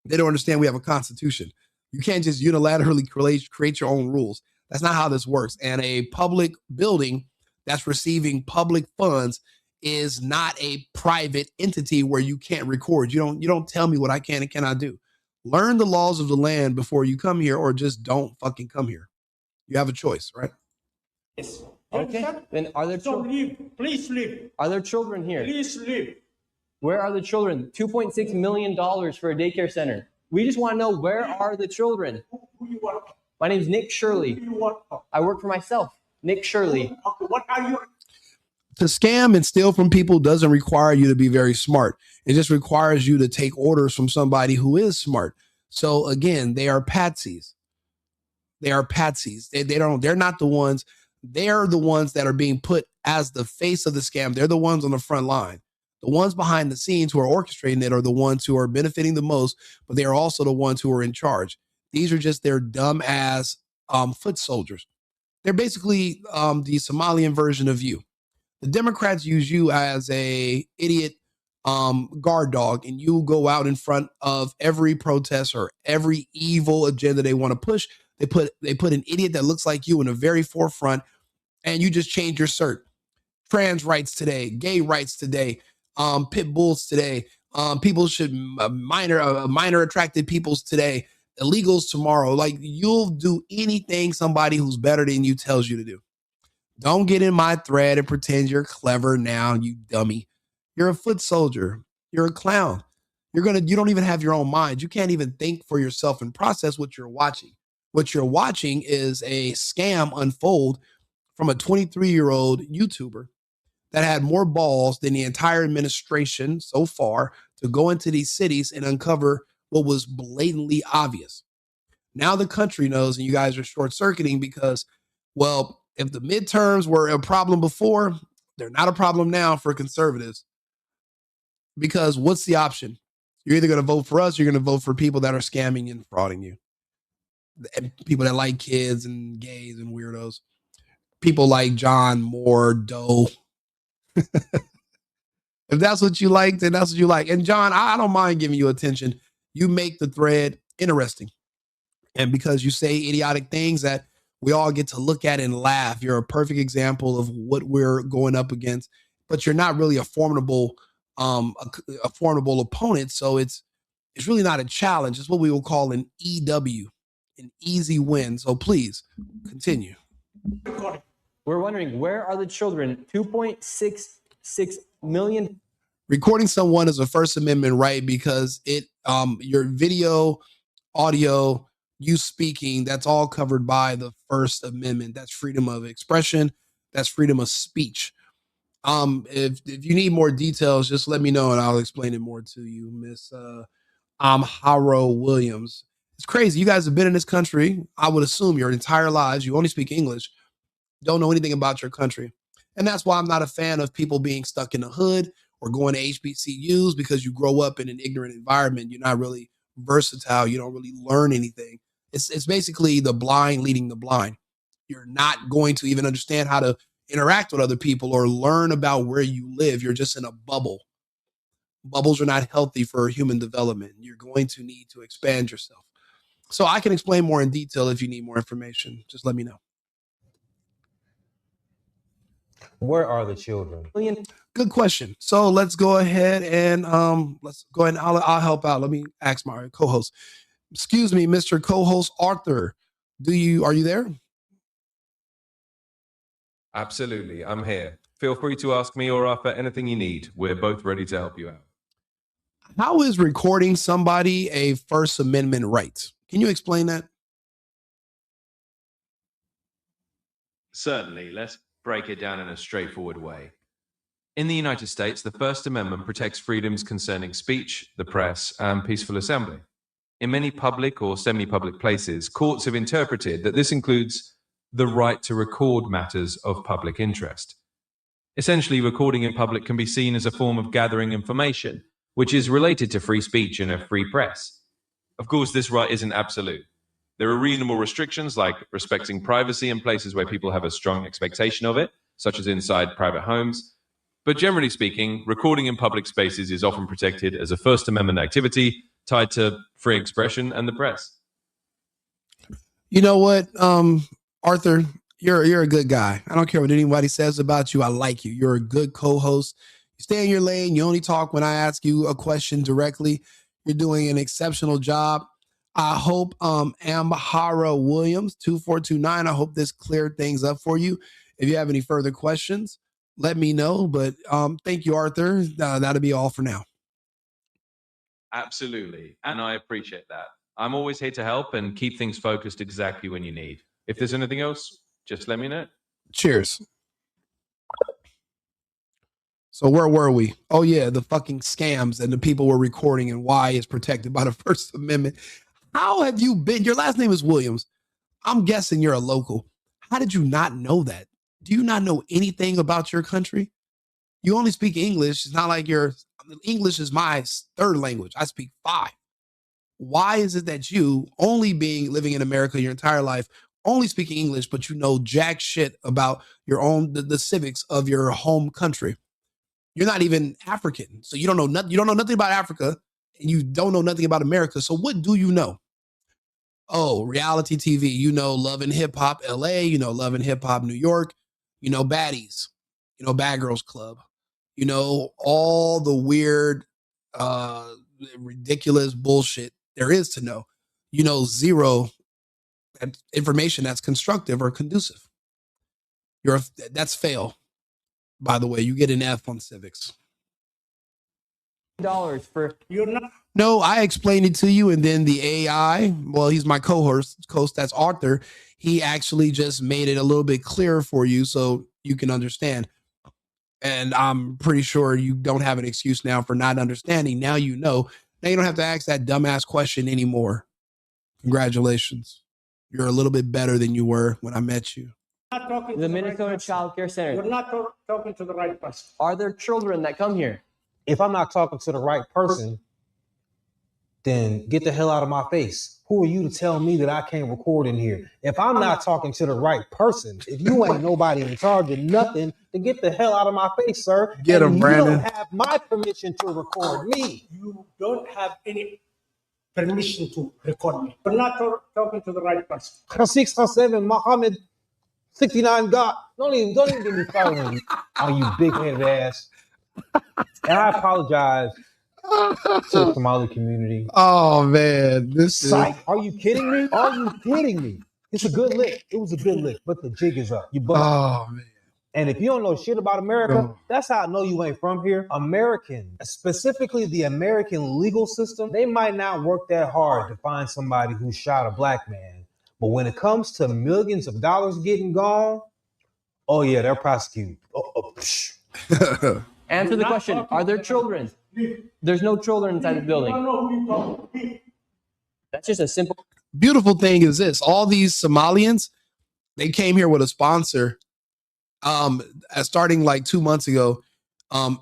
They don't understand we have a constitution. You can't just unilaterally create your own rules. That's not how this works. And a public building that's receiving public funds is not a private entity where you can't record. You don't tell me what I can and cannot do. Learn the laws of the land before you come here, or just don't fucking come here. You have a choice, right? Yes. Okay. Then are there So children? leave. Please leave. Are there children here? Please leave. Where are the children? $2.6 million for a daycare center. We just want to know, where are the children? Who you work for? My name's Nick Shirley. Who you work for? I work for myself. Nick Shirley. Okay, what are you? To scam and steal from people doesn't require you to be very smart. It just requires you to take orders from somebody who is smart. So again, they are patsies. They are patsies. They're not the ones. They're the ones that are being put as the face of the scam. They're the ones on the front line. The ones behind the scenes who are orchestrating it are the ones who are benefiting the most, but they are also the ones who are in charge. These are just their dumb ass foot soldiers. They're basically the Somalian version of you. The Democrats use you as a idiot guard dog, and you go out in front of every protest or every evil agenda they want to push. They put an idiot that looks like you in the very forefront, and you just change your cert. Trans rights today, gay rights today, pit bulls today, people should minor attracted peoples today, illegals tomorrow. Like, you'll do anything somebody who's better than you tells you to do. Don't get in my thread and pretend you're clever now, you dummy. You're a foot soldier. You're a clown. You don't even have your own mind. You can't even think for yourself and process what you're watching. What you're watching is a scam unfold from a 23-year-old YouTuber that had more balls than the entire administration so far to go into these cities and uncover what was blatantly obvious. Now the country knows, and you guys are short-circuiting because, well, if the midterms were a problem before, they're not a problem now for conservatives. Because what's the option? You're either going to vote for us or you're going to vote for people that are scamming and frauding you. And people that like kids and gays and weirdos. People like John Moore, Doe. If that's what you like, then that's what you like. And John, I don't mind giving you attention. You make the thread interesting. And because you say idiotic things that we all get to look at and laugh, you're a perfect example of what we're going up against. But you're not really a formidable opponent. So it's really not a challenge. It's what we will call an EW, an easy win. So please continue. We're wondering, where are the children? 2.66 million. Recording someone is a First Amendment right because your video, audio, you speaking, that's all covered by the First Amendment. That's freedom of expression. That's freedom of speech. If you need more details, just let me know and I'll explain it more to you, Miss Haro Williams. It's crazy. You guys have been in this country, I would assume, your entire lives. You only speak English, don't know anything about your country. And that's why I'm not a fan of people being stuck in the hood or going to HBCUs, because you grow up in an ignorant environment. You're not really versatile. You don't really learn anything. It's basically the blind leading the blind. You're not going to even understand how to interact with other people or learn about where you live. You're just in a bubble. Bubbles are not healthy for human development. You're going to need to expand yourself. So I can explain more in detail if you need more information. Just let me know. Where are the children? Good question. So let's go ahead and I'll help out. Let me ask my co-host. Excuse me, Mr. Co-host Arthur. Are you there? Absolutely. I'm here. Feel free to ask me or Arthur anything you need. We're both ready to help you out. How is recording somebody a First Amendment right? Can you explain that? Certainly. Let's break it down in a straightforward way. In the United States, the First Amendment protects freedoms concerning speech, the press, and peaceful assembly. In many public or semi-public places, courts have interpreted that this includes the right to record matters of public interest. Essentially, recording in public can be seen as a form of gathering information, which is related to free speech and a free press. Of course, this right isn't absolute. There are reasonable restrictions like respecting privacy in places where people have a strong expectation of it, such as inside private homes. But generally speaking, recording in public spaces is often protected as a First Amendment activity tied to free expression and the press. You know what, Arthur, you're a good guy. I don't care what anybody says about you. I like you. You're a good co-host. You stay in your lane. You only talk when I ask you a question directly. You're doing an exceptional job. I hope Amhara Williams 2429. I hope this cleared things up for you. If you have any further questions, let me know. But thank you, Arthur. That'll be all for now. Absolutely. And I appreciate that. I'm always here to help and keep things focused exactly when you need. If there's anything else, just let me know. Cheers. So where were we? Oh, yeah, the fucking scams and the people were recording and why it's protected by the First Amendment. How have you been? Your last name is Williams. I'm guessing you're a local. How did you not know that? Do you not know anything about your country? You only speak English. It's not like English is my third language. I speak 5. Why is it that you, living in America your entire life, only speaking English, but you know jack shit about your own, the civics of your home country? You're not even African. So you don't know nothing. You don't know nothing about Africa and you don't know nothing about America. So what do you know? Oh, reality TV. You know Love and Hip Hop LA, you know Love and Hip Hop New York, you know Baddies, you know Bad Girls Club, you know all the weird, ridiculous bullshit there is to know. You know zero information that's constructive or conducive. That's fail. By the way, you get an F on civics. dollars for you're not. No, I explained it to you, and then the AI, well, he's my co-host, that's Arthur. He actually just made it a little bit clearer for you so you can understand. And I'm pretty sure you don't have an excuse now for not understanding. Now you know. Now you don't have to ask that dumbass question anymore. Congratulations. You're a little bit better than you were when I met you. Not talking the Minnesota Child Care Center. You're not talking to the right person. Are there children that come here? If I'm not talking to the right person, then get the hell out of my face. Who are you to tell me that I can't record in here? If I'm not talking to the right person, if you ain't nobody in charge of nothing, then get the hell out of my face, sir. Get him, Brandon. You don't have my permission to record me. You don't have any permission to record me. You're not talking to the right person. 617 Muhammad 69 God. Don't even get me following on you big-headed ass. And I apologize to the Somali community. Oh man, this is... Are you kidding me? Are you kidding me? It's a good lick. It was a good lick, but the jig is up. You bugged. Oh man. And if you don't know shit about America, that's how I know you ain't from here. American, specifically the American legal system, they might not work that hard to find somebody who shot a black man. But when it comes to millions of dollars getting gone, oh yeah, they'll prosecute. Answer the question. Are there children? There's no children inside the building. That's just a simple. Beautiful thing is this: all these Somalians, they came here with a sponsor. Starting like 2 months ago,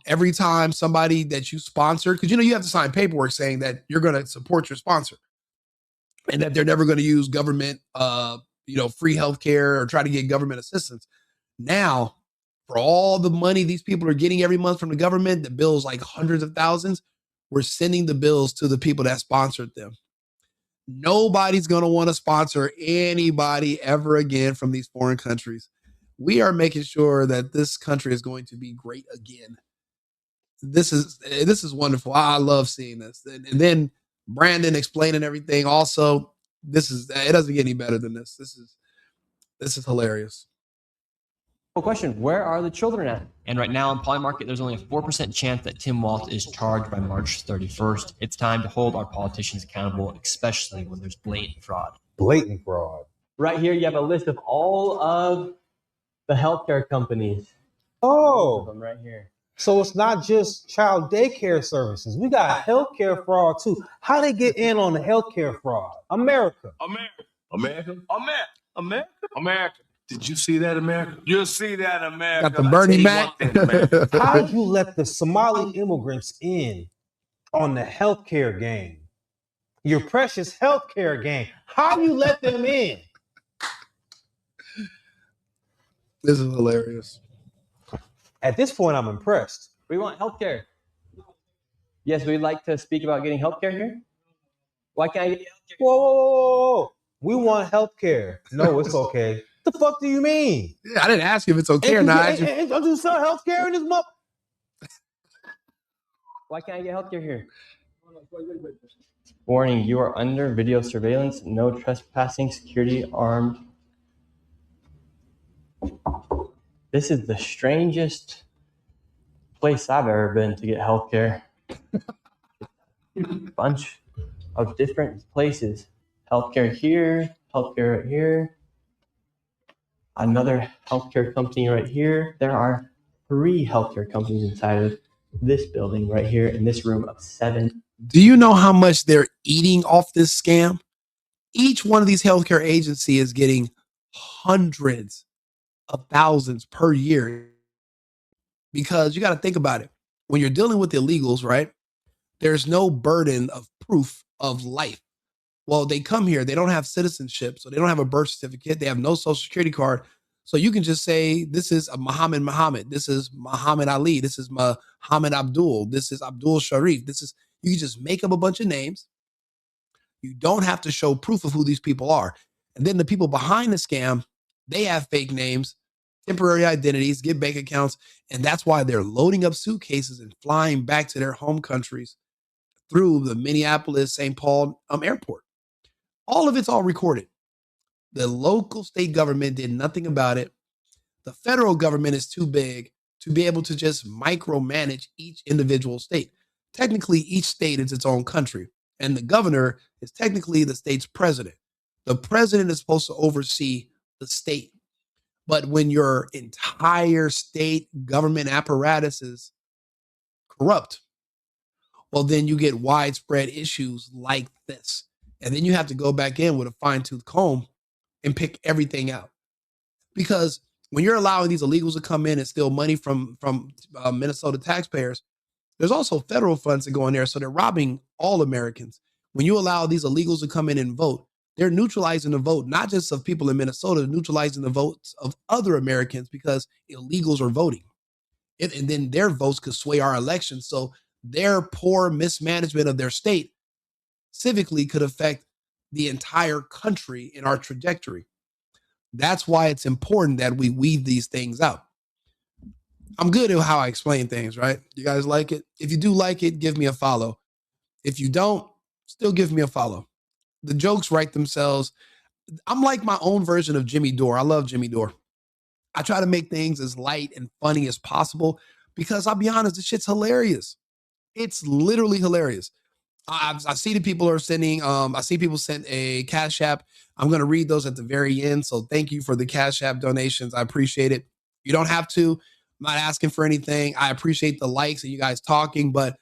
every time somebody that you sponsor, because you have to sign paperwork saying that you're going to support your sponsor and that they're never going to use government, free healthcare or try to get government assistance. Now, for all the money these people are getting every month from the government, the bills like hundreds of thousands, we're sending the bills to the people that sponsored them. Nobody's going to want to sponsor anybody ever again from these foreign countries. We are making sure that this country is going to be great again. This is wonderful. I love seeing this. And then Brandon explaining everything. Also, it doesn't get any better than this. This is hilarious. Question: where are the children at? And right now in Poly Market, there's only a 4% chance that Tim Walz is charged by March 31st. It's time to hold our politicians accountable, especially when there's blatant fraud. Blatant fraud. Right here, you have a list of all of the healthcare companies. Oh, them right here. So it's not just child daycare services. We got healthcare fraud too. How they get in on the healthcare fraud? America. Did you see that, America? You'll see that, America. Got the Bernie Mac. How did you let the Somali immigrants in on the healthcare game? Your precious healthcare game. How do you let them in? This is hilarious. At this point, I'm impressed. We want healthcare. Yes, we'd like to speak about getting healthcare here. Why can't I get healthcare? Whoa. We want healthcare. No, it's okay. The fuck do you mean? Yeah, I didn't ask you if it's okay or not. Don't you sell healthcare in this month? Why can't I get healthcare here? Warning, you are under video surveillance. No trespassing, security armed. This is the strangest place I've ever been to get healthcare. Bunch of different places. Healthcare here, healthcare right here. Another healthcare company right here. There are 3 healthcare companies inside of this building right here in this room of 7. Do you know how much they're eating off this scam? Each one of these healthcare agencies is getting hundreds of thousands per year, because you got to think about it. When you're dealing with illegals, right? There's no burden of proof of life. Well, they come here, they don't have citizenship, so they don't have a birth certificate, they have no social security card. So you can just say, this is a Muhammad, this is Muhammad Ali, this is Muhammad Abdul, this is Abdul Sharif, you can just make up a bunch of names. You don't have to show proof of who these people are. And then the people behind the scam, they have fake names, temporary identities, get bank accounts, and that's why they're loading up suitcases and flying back to their home countries through the Minneapolis, St. Paul airport. All of it's all recorded. The local state government did nothing about it. The federal government is too big to be able to just micromanage each individual state. technically each state is its own country, and the governor is technically the state's president. The president is supposed to oversee the state. But when your entire state government apparatus is corrupt, well, then you get widespread issues like this. And then you have to go back in with a fine-tooth comb and pick everything out. Because when you're allowing these illegals to come in and steal money from Minnesota taxpayers, there's also federal funds that go in there. So they're robbing all Americans. When you allow these illegals to come in and vote, they're neutralizing the vote, not just of people in Minnesota, neutralizing the votes of other Americans because illegals are voting. And then their votes could sway our elections. So their poor mismanagement of their state civically could affect the entire country in our trajectory. That's why it's important that we weed these things out. I'm good at how I explain things, right? You guys like it? If you do like it, give me a follow. If you don't, still give me a follow. The jokes write themselves. I'm like my own version of Jimmy Dore. I love Jimmy Dore. I try to make things as light and funny as possible because I'll be honest, this shit's hilarious. It's literally hilarious. I see the people are sending, I see people sent a Cash App. I'm going to read those at the very end. So thank you for the Cash App donations. I appreciate it. You don't have to. I'm not asking for anything. I appreciate the likes and you guys talking, but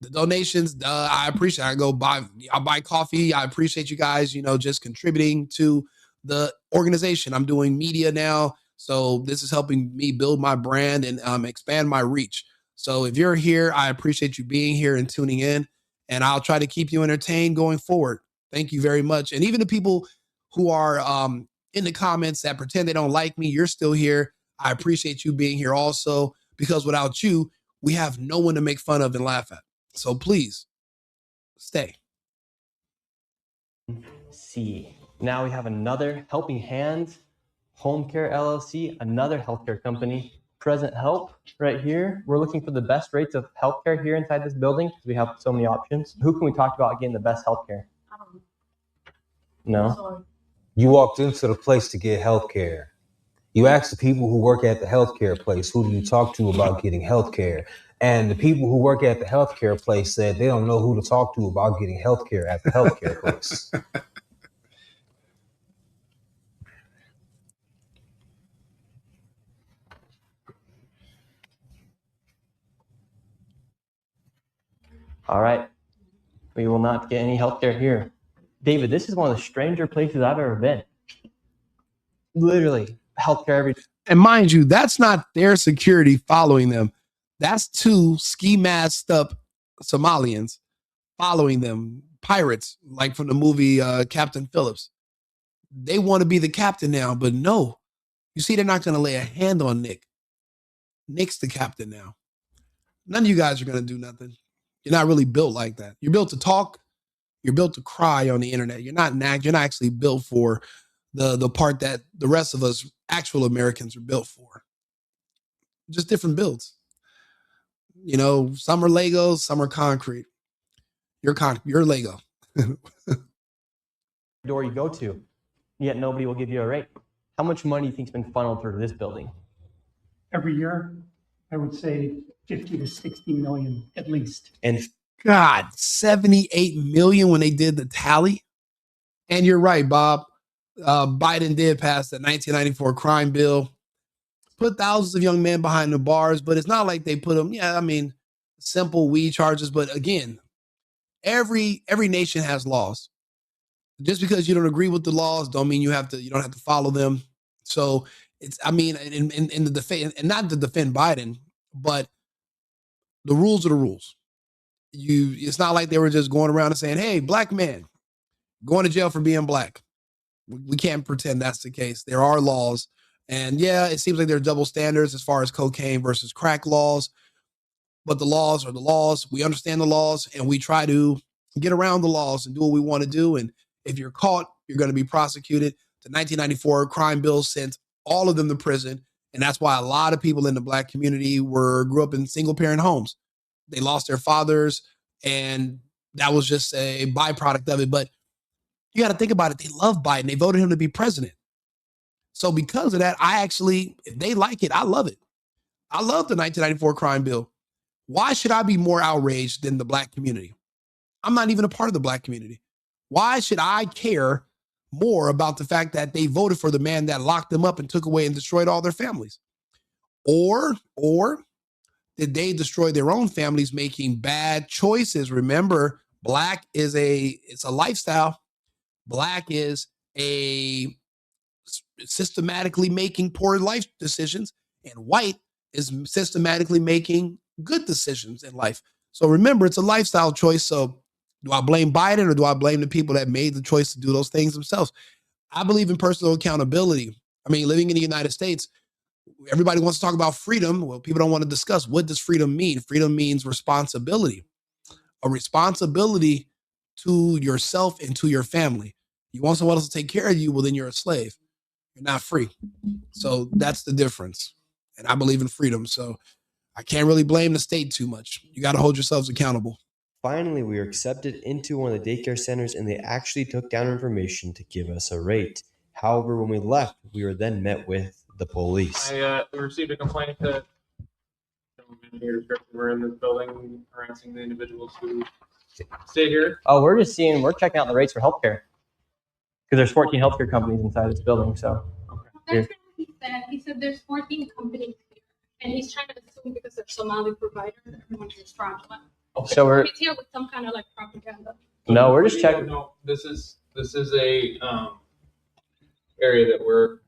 the donations, I appreciate it. I'll buy coffee. I appreciate you guys, just contributing to the organization. I'm doing media now. So this is helping me build my brand and expand my reach. So if you're here, I appreciate you being here and tuning in. And I'll try to keep you entertained going forward. Thank you very much. And even the people who are in the comments that pretend they don't like me, you're still here. I appreciate you being here also, because without you, we have no one to make fun of and laugh at. So please stay. See, now we have another Helping Hands Home Care LLC, another healthcare company. Present Help right here. We're looking for the best rates of healthcare here inside this building because we have so many options. Who can we talk about getting the best healthcare? No. You walked into the place to get healthcare. You asked the people who work at the healthcare place, who do you talk to about getting healthcare? And the people who work at the healthcare place said they don't know who to talk to about getting healthcare at the healthcare place. All right. We will not get any healthcare here. David, this is one of the stranger places I've ever been. Literally, healthcare every day. And mind you, that's not their security following them. That's two ski masked up Somalians following them, pirates, like from the movie Captain Phillips. They want to be the captain now, but no. You see, they're not going to lay a hand on Nick. Nick's the captain now. None of you guys are going to do nothing. You're not really built like that. You're built to talk. You're built to cry on the internet. You're not actually built for the part that the rest of us actual Americans are built for. Just different builds. Some are Legos, some are concrete. You're Lego. Door you go to, yet nobody will give you a rate. How much money do you think's been funneled through this building? Every year, I would say 50 to 60 million at least. And God, 78 million when they did the tally. And you're right, Bob. Biden did pass the 1994 crime bill, put thousands of young men behind the bars, but it's not like they put them, simple weed charges. But again, every nation has laws. Just because you don't agree with the laws don't mean you don't have to follow them. So it's, in the defense, and not to defend Biden, but the rules are the rules. It's not like they were just going around and saying, hey, black man, going to jail for being black. We can't pretend that's the case. There are laws. And yeah, it seems like there are double standards as far as cocaine versus crack laws. But the laws are the laws. We understand the laws and we try to get around the laws and do what we want to do. And if you're caught, you're going to be prosecuted. The 1994 crime bill sent all of them to prison. And that's why a lot of people in the black community grew up in single parent homes. They lost their fathers and that was just a byproduct of it. But you got to think about it. They love Biden. They voted him to be president. So because of that, if they like it, I love it. I love the 1994 crime bill. Why should I be more outraged than the black community? I'm not even a part of the black community. Why should I care more about the fact that they voted for the man that locked them up and took away and destroyed all their families? Or did they destroy their own families making bad choices? Remember, black is it's a lifestyle. Black is a systematically making poor life decisions, and white is systematically making good decisions in life. So remember, it's a lifestyle choice. So do I blame Biden or do I blame the people that made the choice to do those things themselves? I believe in personal accountability. I mean, living in the United States, everybody wants to talk about freedom. Well, people don't want to discuss, what does freedom mean? Freedom means responsibility, a responsibility to yourself and to your family. You want someone else to take care of you, well, then you're a slave. You're not free. So that's the difference. And I believe in freedom. So I can't really blame the state too much. You got to hold yourselves accountable. Finally, we were accepted into one of the daycare centers, and they actually took down information to give us a rate. However, when we left, we were then met with the police. I received a complaint that we're in this building harassing the individuals who stay here. Oh, we're checking out the rates for healthcare. Because there's 14 healthcare companies inside this building, so. That's what he said. He said there's 14 companies here, and he's trying to assume because they're Somali provider that everyone here is fraudulent. Okay. So he's here with some kind of like propaganda. No, we're just checking. No, this is a area that we're.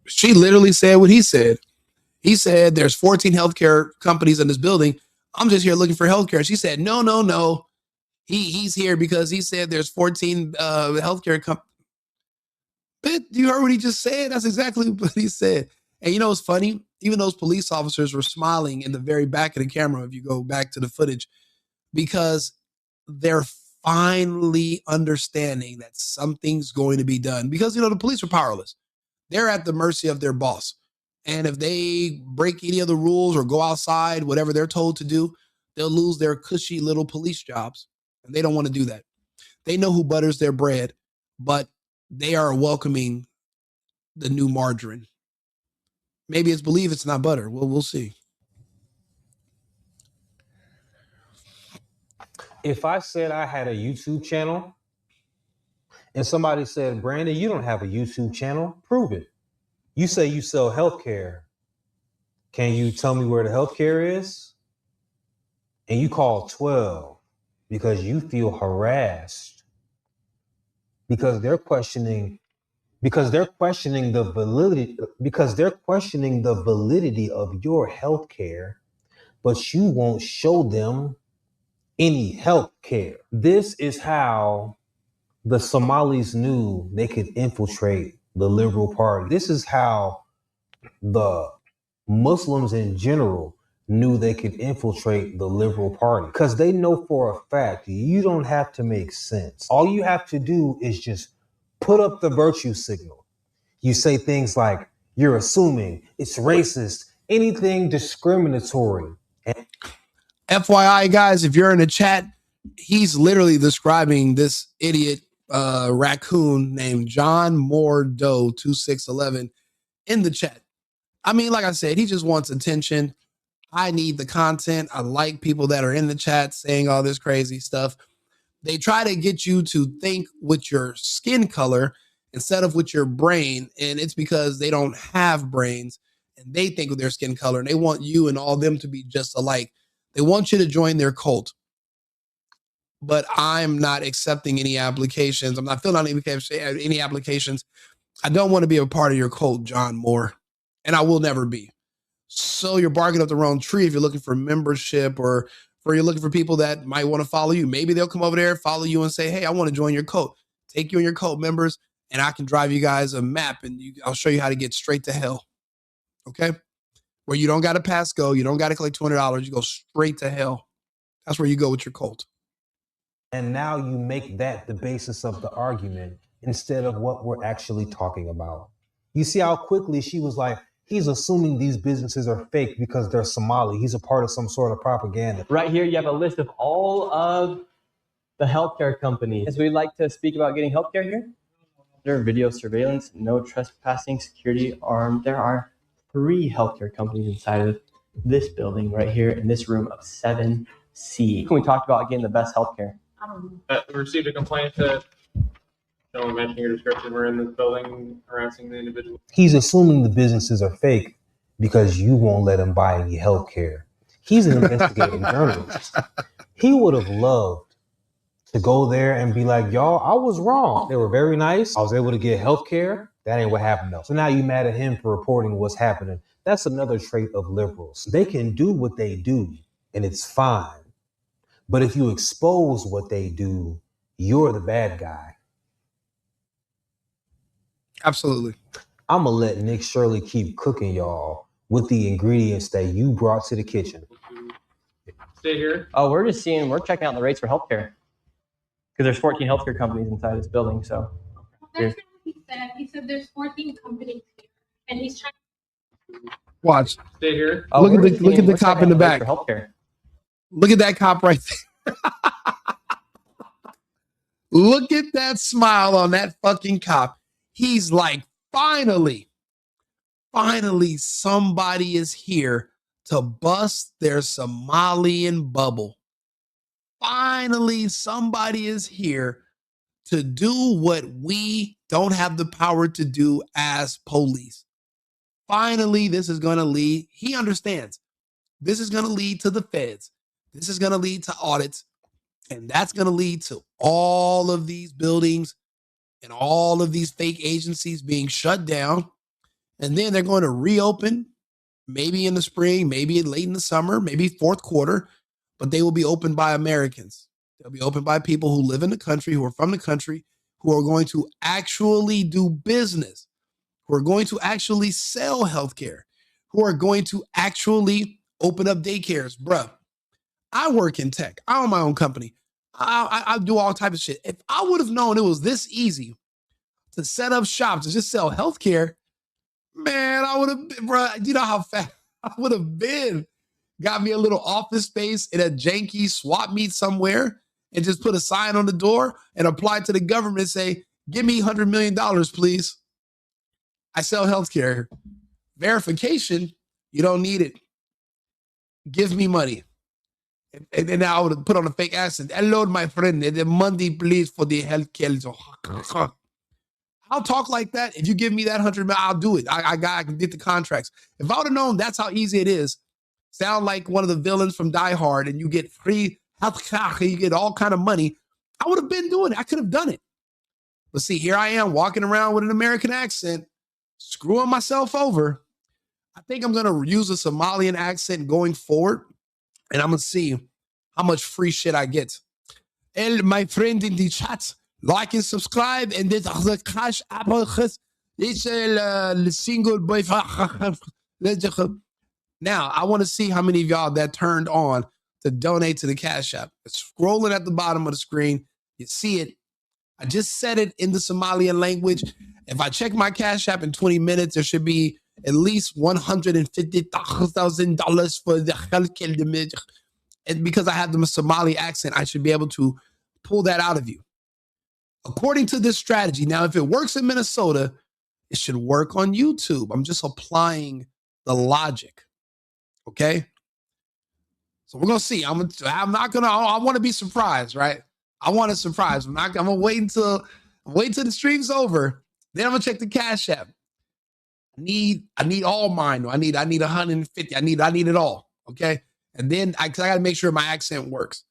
She literally said what he said. He said there's 14 healthcare companies in this building. I'm just here looking for healthcare. She said, no. He's here because he said there's 14 healthcare companies. But you heard what he just said? That's exactly what he said. And you know what's funny? Even those police officers were smiling in the very back of the camera, if you go back to the footage, because they're finally understanding that something's going to be done. Because, you know, the police are powerless. They're at the mercy of their boss. And if they break any of the rules or go outside, whatever they're told to do, they'll lose their cushy little police jobs. And they don't want to do that. They know who butters their bread, but they are welcoming the new margarine. Maybe it's believe it's not butter. Well, we'll see. If I said I had a YouTube channel and somebody said, Brandon, you don't have a YouTube channel, prove it. You say you sell healthcare. Can you tell me where the healthcare is? And you call 12 because you feel harassed because they're questioning the validity of your healthcare, but you won't show them any health care. This is how the Somalis knew they could infiltrate the Liberal Party. This is how the Muslims in general knew they could infiltrate the Liberal Party, because they know for a fact you don't have to make sense. All you have to do is just put up the virtue signal. You say things like, you're assuming, it's racist, anything discriminatory. FYI, guys, if you're in the chat, he's literally describing this idiot raccoon named John Moore Doe 2611 in the chat. I mean, like I said, he just wants attention. I need the content. I like people that are in the chat saying all this crazy stuff. They try to get you to think with your skin color instead of with your brain. And it's because they don't have brains and they think with their skin color, and they want you and all them to be just alike. They want you to join their cult. But I'm not accepting any applications. I'm not filling out any applications. I don't want to be a part of your cult, John Moore. And I will never be. So you're barking up the wrong tree if you're looking for membership or you're looking for people that might want to follow you. Maybe they'll come over there, follow you and say, hey, I want to join your cult. Take you and your cult members, and I can drive you guys a map, and I'll show you how to get straight to hell. Okay? Where you don't got to pass go. You don't got to collect $200. You go straight to hell. That's where you go with your cult. And now you make that the basis of the argument instead of what we're actually talking about. You see how quickly she was like, he's assuming these businesses are fake because they're Somali. He's a part of some sort of propaganda. Right here, you have a list of all of the healthcare companies. As we like to speak about getting healthcare here, there are video surveillance, no trespassing, security armed. There are 3 healthcare companies inside of this building right here in this room of 7C. We talked about getting the best healthcare. We received a complaint that someone mentioning your description were in this building harassing the individual. He's assuming the businesses are fake because you won't let him buy any health care. He's an investigative journalist. He would have loved to go there and be like, y'all, I was wrong. They were very nice. I was able to get health care. That ain't what happened though. So now you mad at him for reporting what's happening. That's another trait of liberals. They can do what they do and it's fine. But if you expose what they do, you're the bad guy. Absolutely. I'm going to let Nick Shirley keep cooking y'all with the ingredients that you brought to the kitchen. Stay here. Oh, we're checking out the rates for healthcare. Because there's 14 healthcare companies inside this building, so. That's not what he said. He said there's 14 companies here, and he's trying. Watch. Stay here. Oh, look at the cop in the back. Look at that cop right there. Look at that smile on that fucking cop. He's like, finally somebody is here to bust their Somalian bubble. Finally, somebody is here to do what we don't have the power to do as police. Finally, this is going to lead, he understands, this is going to lead to the feds. This is going to lead to audits. And that's going to lead to all of these buildings and all of these fake agencies being shut down. And then they're going to reopen, maybe in the spring, maybe late in the summer, maybe fourth quarter, but they will be opened by Americans. They'll be opened by people who live in the country, who are from the country, who are going to actually do business, who are going to actually sell healthcare, who are going to actually open up daycares. Bruh, I work in tech. I own my own company. I do all types of shit. If I would have known it was this easy to set up shops to just sell healthcare, man, I would have been, bro. You know how fast I would have been. Got me a little office space in a janky swap meet somewhere and just put a sign on the door and apply to the government and say, give me $100 million, please. I sell healthcare. Verification, you don't need it. Give me money. And then I would have put on a fake accent. Hello, my friend. The money, please, for the healthcare. I'll talk like that. If you give me that $100 million, I'll do it. I can get the contracts. If I would have known that's how easy it is, sound like one of the villains from Die Hard, and you get free healthcare, you get all kind of money, I would have been doing it. I could have done it. But see, here I am walking around with an American accent, screwing myself over. I think I'm going to use a Somalian accent going forward, and I'm going to see how much free shit I get. And my friend in the chat, like and subscribe, and this is the cash apple. It's the single boyfriend. Now, I want to see how many of y'all that turned on to donate to the Cash App. It's scrolling at the bottom of the screen. You see it. I just said it in the Somalian language. If I check my Cash App in 20 minutes, there should be at least $150,000 for the healthcare. And because I have the Somali accent, I should be able to pull that out of you. According to this strategy, now, if it works in Minnesota, it should work on YouTube. I'm just applying the logic. Okay? So we're going to see. I want to be surprised, right? I want a surprise. I'm going to wait until the stream's over. Then I'm going to check the Cash App. I need all mine. I need 150. I need it all. Okay? And then I got to make sure my accent works.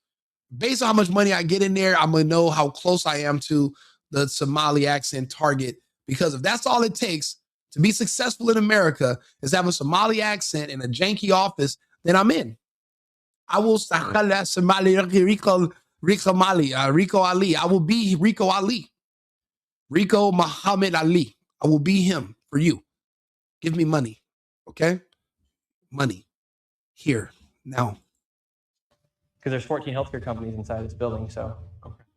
Based on how much money I get in there, I'm going to know how close I am to the Somali accent target. Because if that's all it takes to be successful in America is have a Somali accent in a janky office, then I'm in. I will Somali Rico Ali. I will be Rico Ali. Rico Muhammad Ali. I will be him for you. Give me money. Okay? Money. Here. Now. Because there's 14 healthcare companies inside this building, so.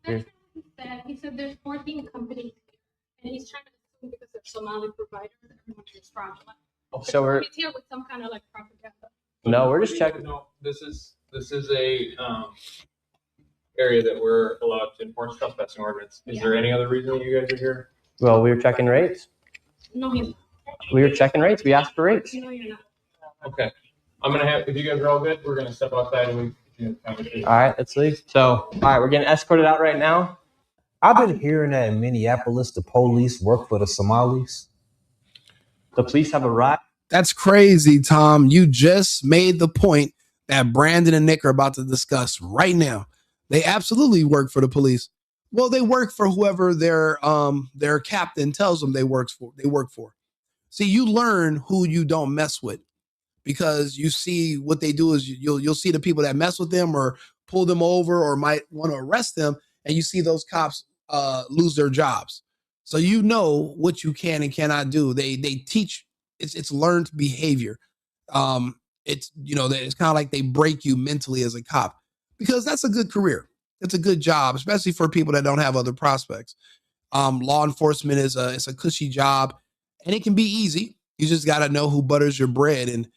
That's what he said. He said there's 14 companies here, and he's trying to assume because they're Somali providers, everyone is fraudulent. So we're. He's here with some kind of like propaganda. No, we're just checking. No, this is a area that we're allowed to enforce trespassing ordinance. Is there any other reason you guys are here? Well, we were checking rates. No, he's We were checking rates. We asked for rates. Okay. I'm gonna have, if you guys are all good, we're gonna step outside and we can conversation. All right, let's leave. So, all right, we're getting escorted out right now. I've been hearing that in Minneapolis, the police work for the Somalis. The police have arrived. That's crazy, Tom. You just made the point that Brandon and Nick are about to discuss right now. They absolutely work for the police. Well, they work for whoever their captain tells them they work for. See, you learn who you don't mess with, because you see what they do is you'll see the people that mess with them or pull them over or might want to arrest them, and you see those cops lose their jobs. So you know what you can and cannot do. They teach. It's learned behavior. It's it's kind of like they break you mentally as a cop, because that's a good career. It's a good job, especially for people that don't have other prospects. Law enforcement is it's a cushy job, and it can be easy. You just got to know who butters your bread. And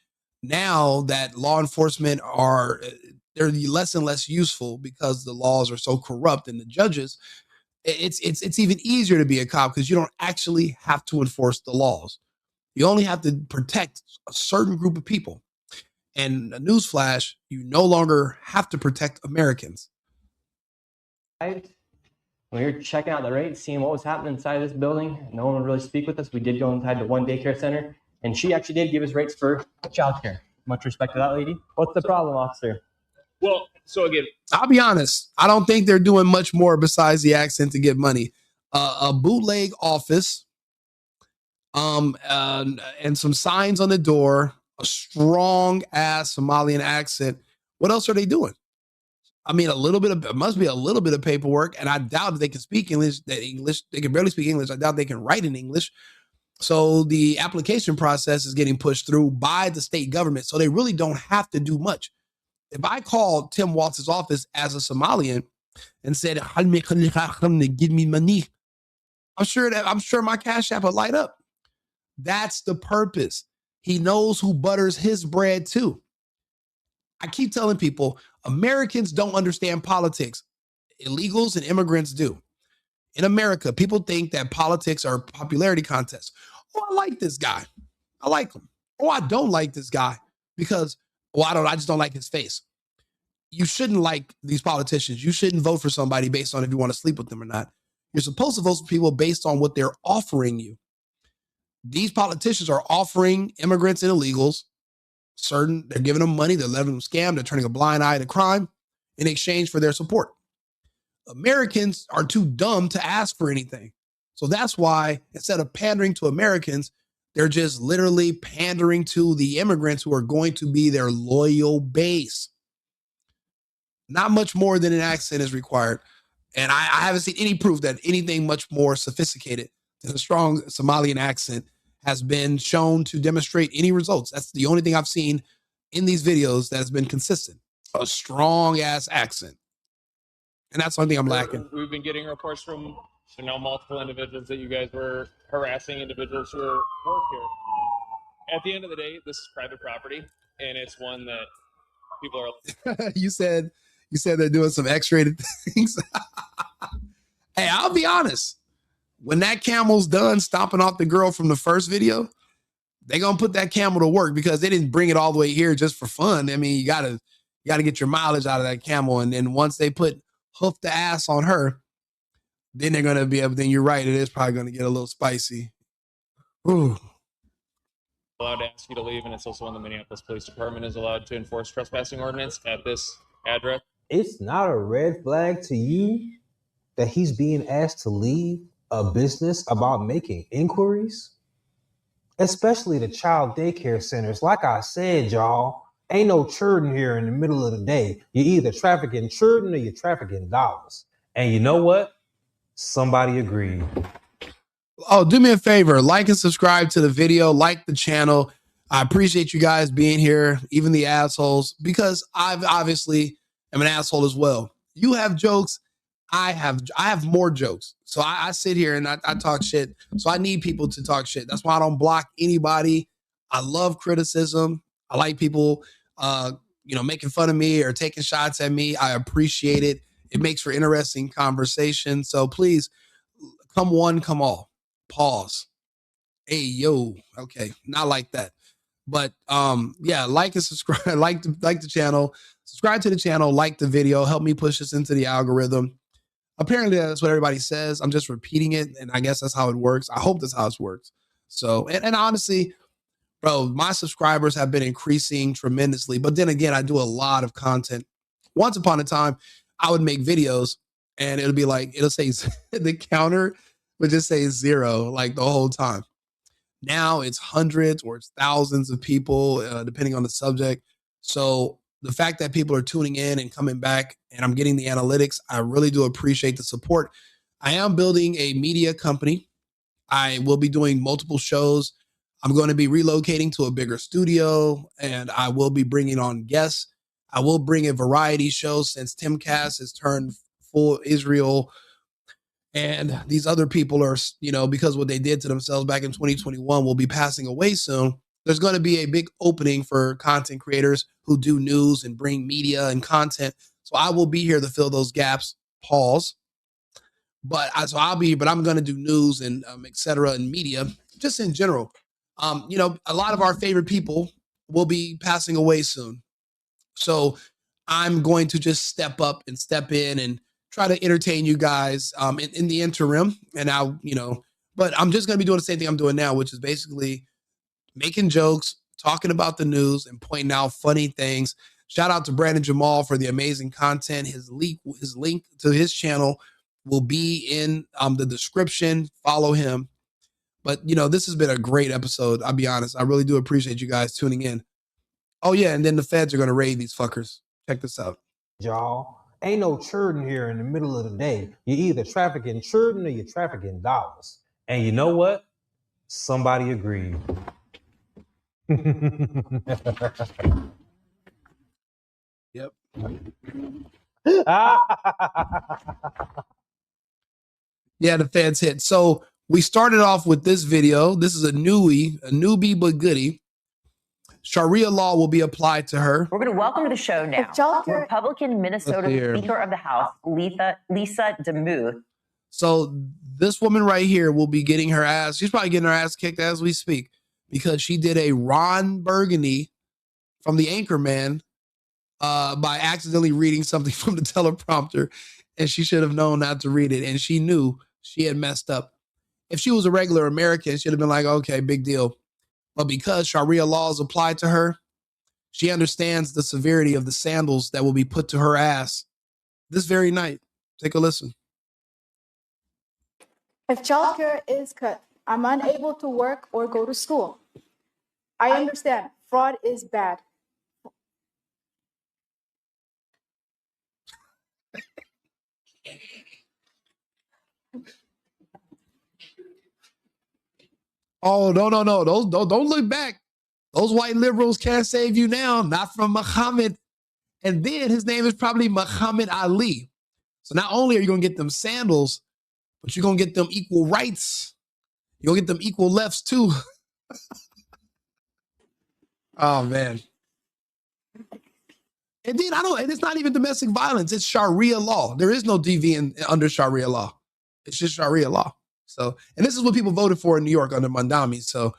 now that law enforcement they're less and less useful because the laws are so corrupt and the judges, it's even easier to be a cop because you don't actually have to enforce the laws. You only have to protect a certain group of people. And a newsflash, you no longer have to protect Americans. When we were checking out the rates, seeing what was happening inside this building, no one would really speak with us. We did go inside to one daycare center, and she actually did give us rates for childcare. Much respect to that lady. What's the problem, officer? Well, so again, I'll be honest. I don't think they're doing much more besides the accent to get money. A bootleg office, and some signs on the door, a strong ass Somalian accent. What else are they doing? I mean, it must be a little bit of paperwork, and I doubt they can speak English. They can barely speak English. I doubt they can write in English. So the application process is getting pushed through by the state government. So they really don't have to do much. If I called Tim Waltz's office as a Somalian and said, "Give me money," I'm sure my Cash App would light up. That's the purpose. He knows who butters his bread too. I keep telling people, Americans don't understand politics. Illegals and immigrants do. In America, people think that politics are popularity contests. Oh, I like this guy. I like him. Oh, I don't like this guy because, I just don't like his face. You shouldn't like these politicians. You shouldn't vote for somebody based on if you want to sleep with them or not. You're supposed to vote for people based on what they're offering you. These politicians are offering immigrants and illegals they're giving them money, they're letting them scam, they're turning a blind eye to crime in exchange for their support. Americans are too dumb to ask for anything. So that's why instead of pandering to Americans, they're just literally pandering to the immigrants who are going to be their loyal base. Not much more than an accent is required. And I haven't seen any proof that anything much more sophisticated than a strong Somalian accent has been shown to demonstrate any results. That's the only thing I've seen in these videos that has been consistent. A strong ass accent. And that's the only thing I'm lacking. We've been getting reports from multiple individuals that you guys were harassing individuals who work here. At the end of the day, this is private property, and it's one that people are. You said they're doing some X-rated things. Hey, I'll be honest. When that camel's done stomping off the girl from the first video, they're gonna put that camel to work because they didn't bring it all the way here just for fun. I mean, you gotta get your mileage out of that camel. And then once they put hoof the ass on her, then they're gonna be able. Then you're right, it is probably gonna get a little spicy. Ooh. Allowed to ask you to leave, and it's also when the Minneapolis Police Department is allowed to enforce trespassing ordinance at this address. It's not a red flag to you that he's being asked to leave a business about making inquiries, especially the child daycare centers. Like I said, y'all, ain't no children here in the middle of the day. You're either trafficking children or you're trafficking dollars. And you know what? Somebody agreed. Oh, do me a favor, like and subscribe to the video, like the channel. I appreciate you guys being here, even the assholes, because I've obviously am an asshole as well. You have jokes. I have more jokes. So I sit here and I talk shit. So I need people to talk shit. That's why I don't block anybody. I love criticism. I like people, making fun of me or taking shots at me. I appreciate it. It makes for interesting conversation. So please, come one, come all. Pause. Hey, yo. Okay. Not like that. But yeah, like and subscribe, like the channel, subscribe to the channel, like the video, help me push this into the algorithm. Apparently that's what everybody says. I'm just repeating it, and I guess that's how it works. I hope that's how it works. So, and honestly, bro, my subscribers have been increasing tremendously. But then again, I do a lot of content. Once upon a time, I would make videos and it'll be like, it'll say the counter would just say 0 like the whole time. Now it's hundreds or it's thousands of people, depending on the subject. So the fact that people are tuning in and coming back and I'm getting the analytics, I really do appreciate the support. I am building a media company. I will be doing multiple shows. I'm going to be relocating to a bigger studio and I will be bringing on guests. I will bring a variety show since Timcast has turned full Israel. And these other people are, you know, because what they did to themselves back in 2021 will be passing away soon. There's going to be a big opening for content creators who do news and bring media and content. So I will be here to fill those gaps. Pause. But I'm going to do news and et cetera and media just in general. You know, a lot of our favorite people will be passing away soon. So I'm going to just step up and step in and try to entertain you guys in the interim. And but I'm just going to be doing the same thing I'm doing now, which is basically making jokes, talking about the news and pointing out funny things. Shout out to Brandon Jamal for the amazing content. His link to his channel will be in the description. Follow him. But, you know, this has been a great episode. I'll be honest. I really do appreciate you guys tuning in. Oh, yeah. And then the feds are going to raid these fuckers. Check this out. Y'all, ain't no children here in the middle of the day. You're either trafficking children or you're trafficking dollars. And you know what? Somebody agreed. Yep. Yeah, the feds hit. So we started off with this video. This is a newbie but goodie. Sharia law will be applied to her. We're going to welcome to the show now Republican Minnesota Speaker of the House, Lisa DeMuth. So this woman right here will be getting her ass. She's probably getting her ass kicked as we speak because she did a Ron Burgundy from the Anchorman by accidentally reading something from the teleprompter, and she should have known not to read it, and she knew she had messed up. If she was a regular American, she'd have been like, okay, big deal. But because Sharia laws apply to her, she understands the severity of the sandals that will be put to her ass this very night. Take a listen. If childcare is cut, I'm unable to work or go to school. I understand fraud is bad. Oh, no. Don't look back. Those white liberals can't save you now, not from Muhammad. And then his name is probably Muhammad Ali. So not only are you going to get them sandals, but you're going to get them equal rights. You're going to get them equal lefts too. Oh, man. And then and it's not even domestic violence. It's Sharia law. There is no DV under Sharia law. It's just Sharia law. So, and this is what people voted for in New York under Mandami. So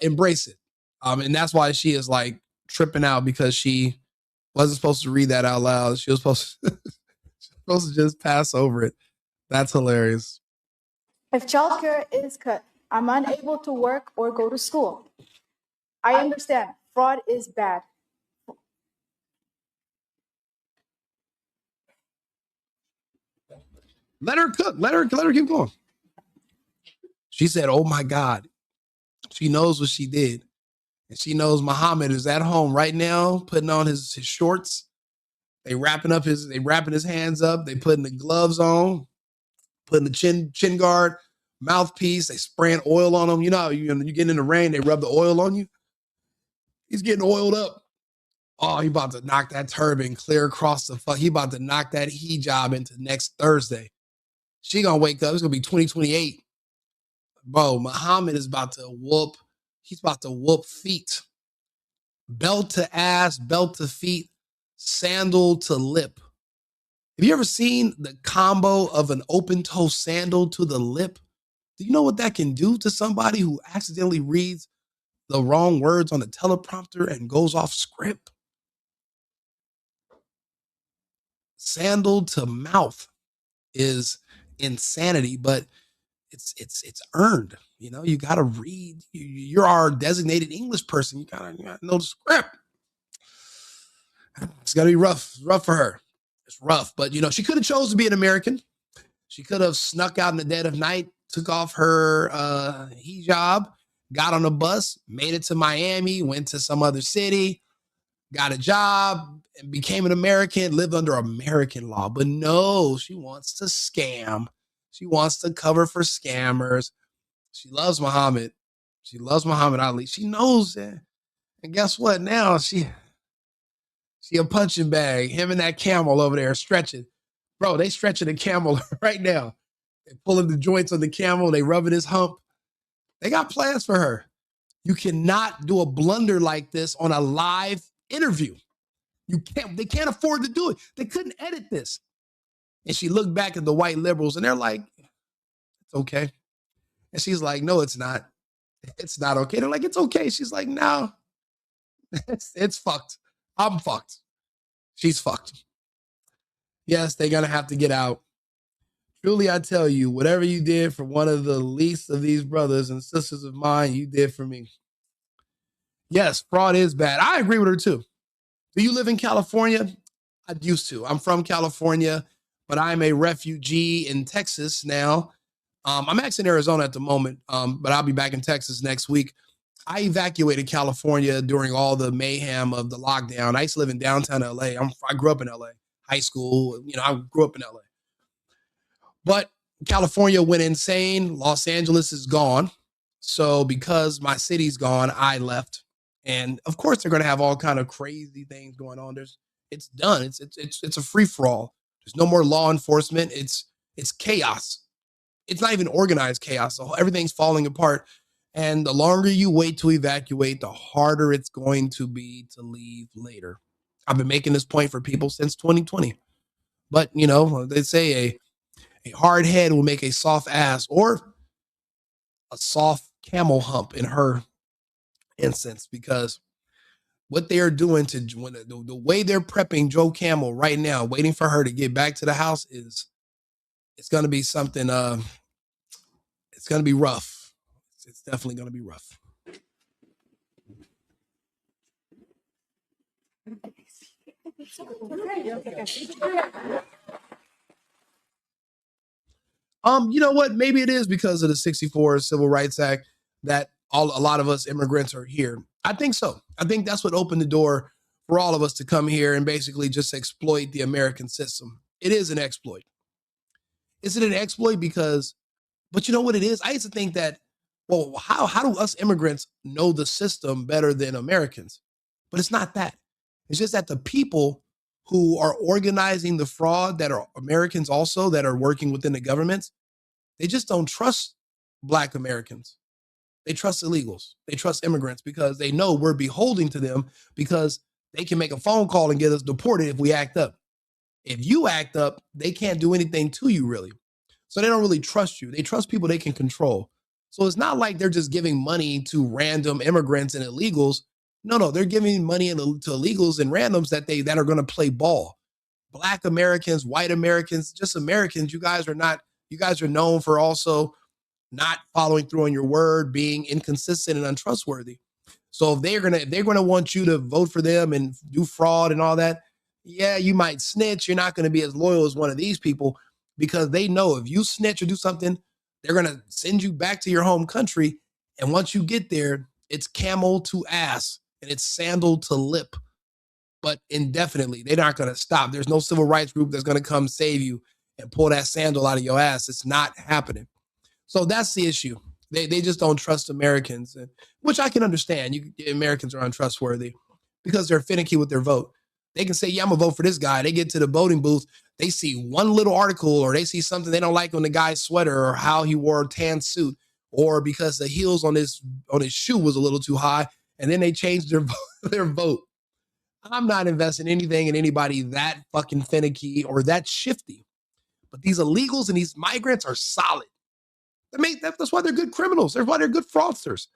embrace it. And that's why she is like tripping out because she wasn't supposed to read that out loud. She was supposed to just pass over it. That's hilarious. If childcare is cut, I'm unable to work or go to school. I understand fraud is bad. Let her cook. Let her keep going. She said, oh my God. She knows what she did. And she knows Muhammad is at home right now, putting on his shorts. They wrapping his hands up. They putting the gloves on, putting the chin guard, mouthpiece. They spraying oil on him. You know, you get in the rain, they rub the oil on you. He's getting oiled up. Oh, he about to knock that turban clear across the fuck. He about to knock that hijab into next Thursday. She gonna wake up. It's gonna be 2028. Bro, Muhammad is about to whoop. He's about to whoop feet. Belt to ass, belt to feet, sandal to lip. Have you ever seen the combo of an open toe sandal to the lip? Do you know what that can do to somebody who accidentally reads the wrong words on the teleprompter and goes off script? Sandal to mouth is insanity, but it's earned. You know, you got to read. You're our designated English person. You gotta know the script. It's got to be rough. It's rough for her. It's rough, but you know, she could have chose to be an American. She could have snuck out in the dead of night, took off her hijab, got on a bus, made it to Miami, went to some other city, got a job, and became an American, lived under American law. But no, she wants to scam. She wants to cover for scammers. She loves Muhammad. She loves Muhammad Ali. She knows that. And guess what? Now she a punching bag. Him and that camel over there stretching. Bro, they stretching the camel right now. They pulling the joints on the camel. They rubbing his hump. They got plans for her. You cannot do a blunder like this on a live interview. They can't afford to do it. They couldn't edit this. And she looked back at the white liberals and they're like, it's okay. And she's like, no, it's not. It's not okay. They're like, it's okay. She's like, no, it's fucked. I'm fucked. She's fucked. Yes, they're going to have to get out. Truly, I tell you, whatever you did for one of the least of these brothers and sisters of mine, you did for me. Yes, fraud is bad. I agree with her too. Do you live in California? I used to. I'm from California, but I'm a refugee in Texas now. I'm actually in Arizona at the moment, but I'll be back in Texas next week. I evacuated California during all the mayhem of the lockdown. I used to live in downtown LA. I grew up in LA, high school. You know, I grew up in LA. But California went insane. Los Angeles is gone. So because my city's gone, I left. And of course, they're going to have all kind of crazy things going on. It's done. It's a free for all. There's no more law enforcement. It's chaos. It's not even organized chaos. So everything's falling apart. And the longer you wait to evacuate, the harder it's going to be to leave later. I've been making this point for people since 2020. But, you know, they say a hard head will make a soft ass, or a soft camel hump in her instance, because what they are doing to the way they're prepping Joe Camel right now, waiting for her to get back to the house, it's going to be something. It's going to be rough. It's definitely going to be rough. You know what? Maybe it is because of the 64 Civil Rights Act that a lot of us immigrants are here. I think so. I think that's what opened the door for all of us to come here and basically just exploit the American system. It is an exploit. Is it an exploit but you know what it is? I used to think that, well, how do us immigrants know the system better than Americans? But it's not that. It's just that the people who are organizing the fraud that are Americans also, that are working within the governments, they just don't trust Black Americans. They trust illegals. They trust immigrants because they know we're beholden to them, because they can make a phone call and get us deported if we act up. If you act up, they can't do anything to you, really. So they don't really trust you. They trust people they can control. So it's not like they're just giving money to random immigrants and illegals. No, they're giving money to illegals and randoms that are going to play ball. Black Americans, white Americans, just Americans. You guys are known for also not following through on your word, being inconsistent and untrustworthy. So if they're gonna want you to vote for them and do fraud and all that, yeah, you might snitch. You're not going to be as loyal as one of these people, because they know if you snitch or do something, they're going to send you back to your home country. And once you get there, it's camel to ass and it's sandal to lip, but indefinitely. They're not going to stop. There's no civil rights group that's going to come save you and pull that sandal out of your ass. It's not happening. So that's the issue. They just don't trust Americans, which I can understand. Americans are untrustworthy because they're finicky with their vote. They can say, yeah, I'm gonna vote for this guy. They get to the voting booth, they see one little article, or they see something they don't like on the guy's sweater, or how he wore a tan suit, or because the heels on his shoe was a little too high, and then they changed their vote. I'm not investing anything in anybody that fucking finicky or that shifty. But these illegals and these migrants are solid. That's why they're good criminals. That's why they're good fraudsters.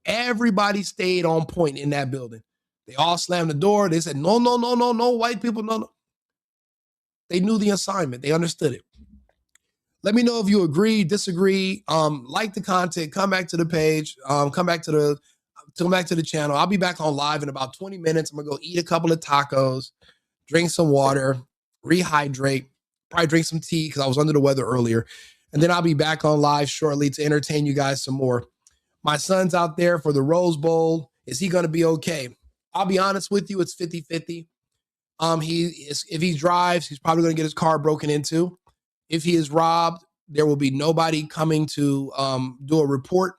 Everybody stayed on point in that building. They all slammed the door. They said, no, white people, no. They knew the assignment. They understood it. Let me know if you agree, disagree, like the content, come back to the page, come back to the channel. I'll be back on live in about 20 minutes. I'm gonna go eat a couple of tacos, drink some water, rehydrate, probably drink some tea because I was under the weather earlier. And then I'll be back on live shortly to entertain you guys some more. My son's out there for the Rose Bowl. Is he gonna be okay? I'll be honest with you, it's 50-50. If he drives, he's probably gonna get his car broken into. If he is robbed, there will be nobody coming to do a report.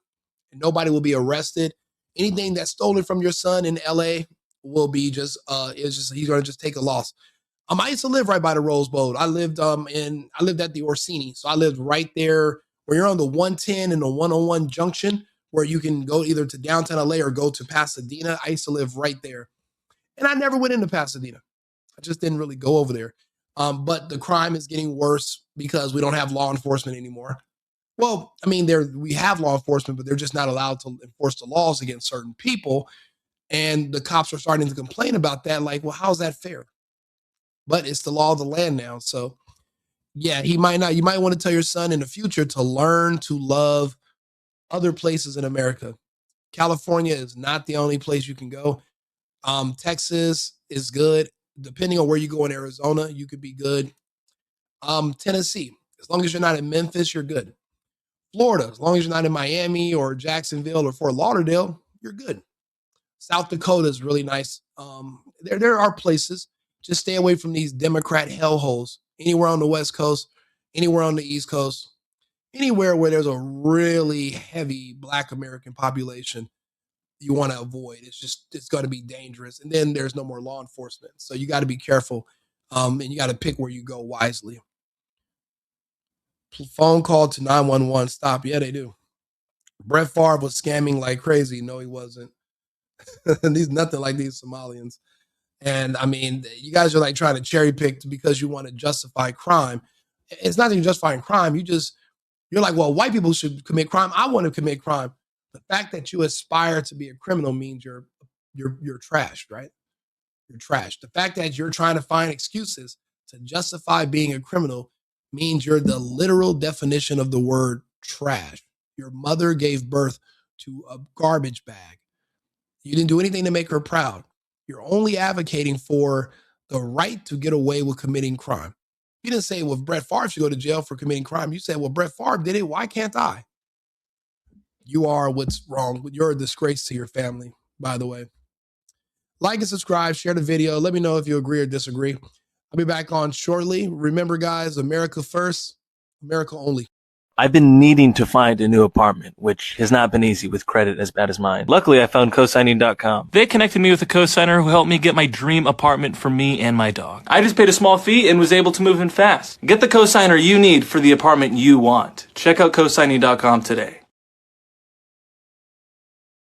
And nobody will be arrested. Anything that's stolen from your son in LA will be he's gonna just take a loss. I used to live right by the Rose Bowl. I lived at the Orsini. So I lived right there where you're on the 110 and the 101 junction where you can go either to downtown LA or go to Pasadena. I used to live right there. And I never went into Pasadena. I just didn't really go over there. But the crime is getting worse because we don't have law enforcement anymore. Well, I mean, we have law enforcement, but they're just not allowed to enforce the laws against certain people. And the cops are starting to complain about that. Like, well, how's that fair? But it's the law of the land now. So yeah, you might want to tell your son in the future to learn to love other places in America. California is not the only place you can go. Texas is good. Depending on where you go in Arizona, you could be good. Tennessee, as long as you're not in Memphis, you're good. Florida, as long as you're not in Miami or Jacksonville or Fort Lauderdale, you're good. South Dakota is really nice. There are places. Just stay away from these Democrat hellholes. Anywhere on the West Coast, anywhere on the East Coast, anywhere where there's a really heavy Black American population, you want to avoid. It's going to be dangerous. And then there's no more law enforcement. So you got to be careful. And you got to pick where you go wisely. Phone call to 911. Stop. Yeah, they do. Brett Favre was scamming like crazy. No, he wasn't. He's nothing like these Somalians. And I mean, you guys are like trying to cherry pick because you want to justify crime. It's not even justifying crime. You're like, well, white people should commit crime. I want to commit crime. The fact that you aspire to be a criminal means you're trashed, right? You're trashed. The fact that you're trying to find excuses to justify being a criminal means you're the literal definition of the word trash. Your mother gave birth to a garbage bag. You didn't do anything to make her proud. You're only advocating for the right to get away with committing crime. You didn't say, well, Brett Favre should go to jail for committing crime. You said, well, Brett Favre did it. Why can't I? You are what's wrong. You're a disgrace to your family, by the way. Like and subscribe, share the video. Let me know if you agree or disagree. I'll be back on shortly. Remember, guys, America first, America only. I've been needing to find a new apartment, which has not been easy with credit as bad as mine. Luckily, I found cosigning.com. They connected me with a cosigner who helped me get my dream apartment for me and my dog. I just paid a small fee and was able to move in fast. Get the cosigner you need for the apartment you want. Check out cosigning.com today.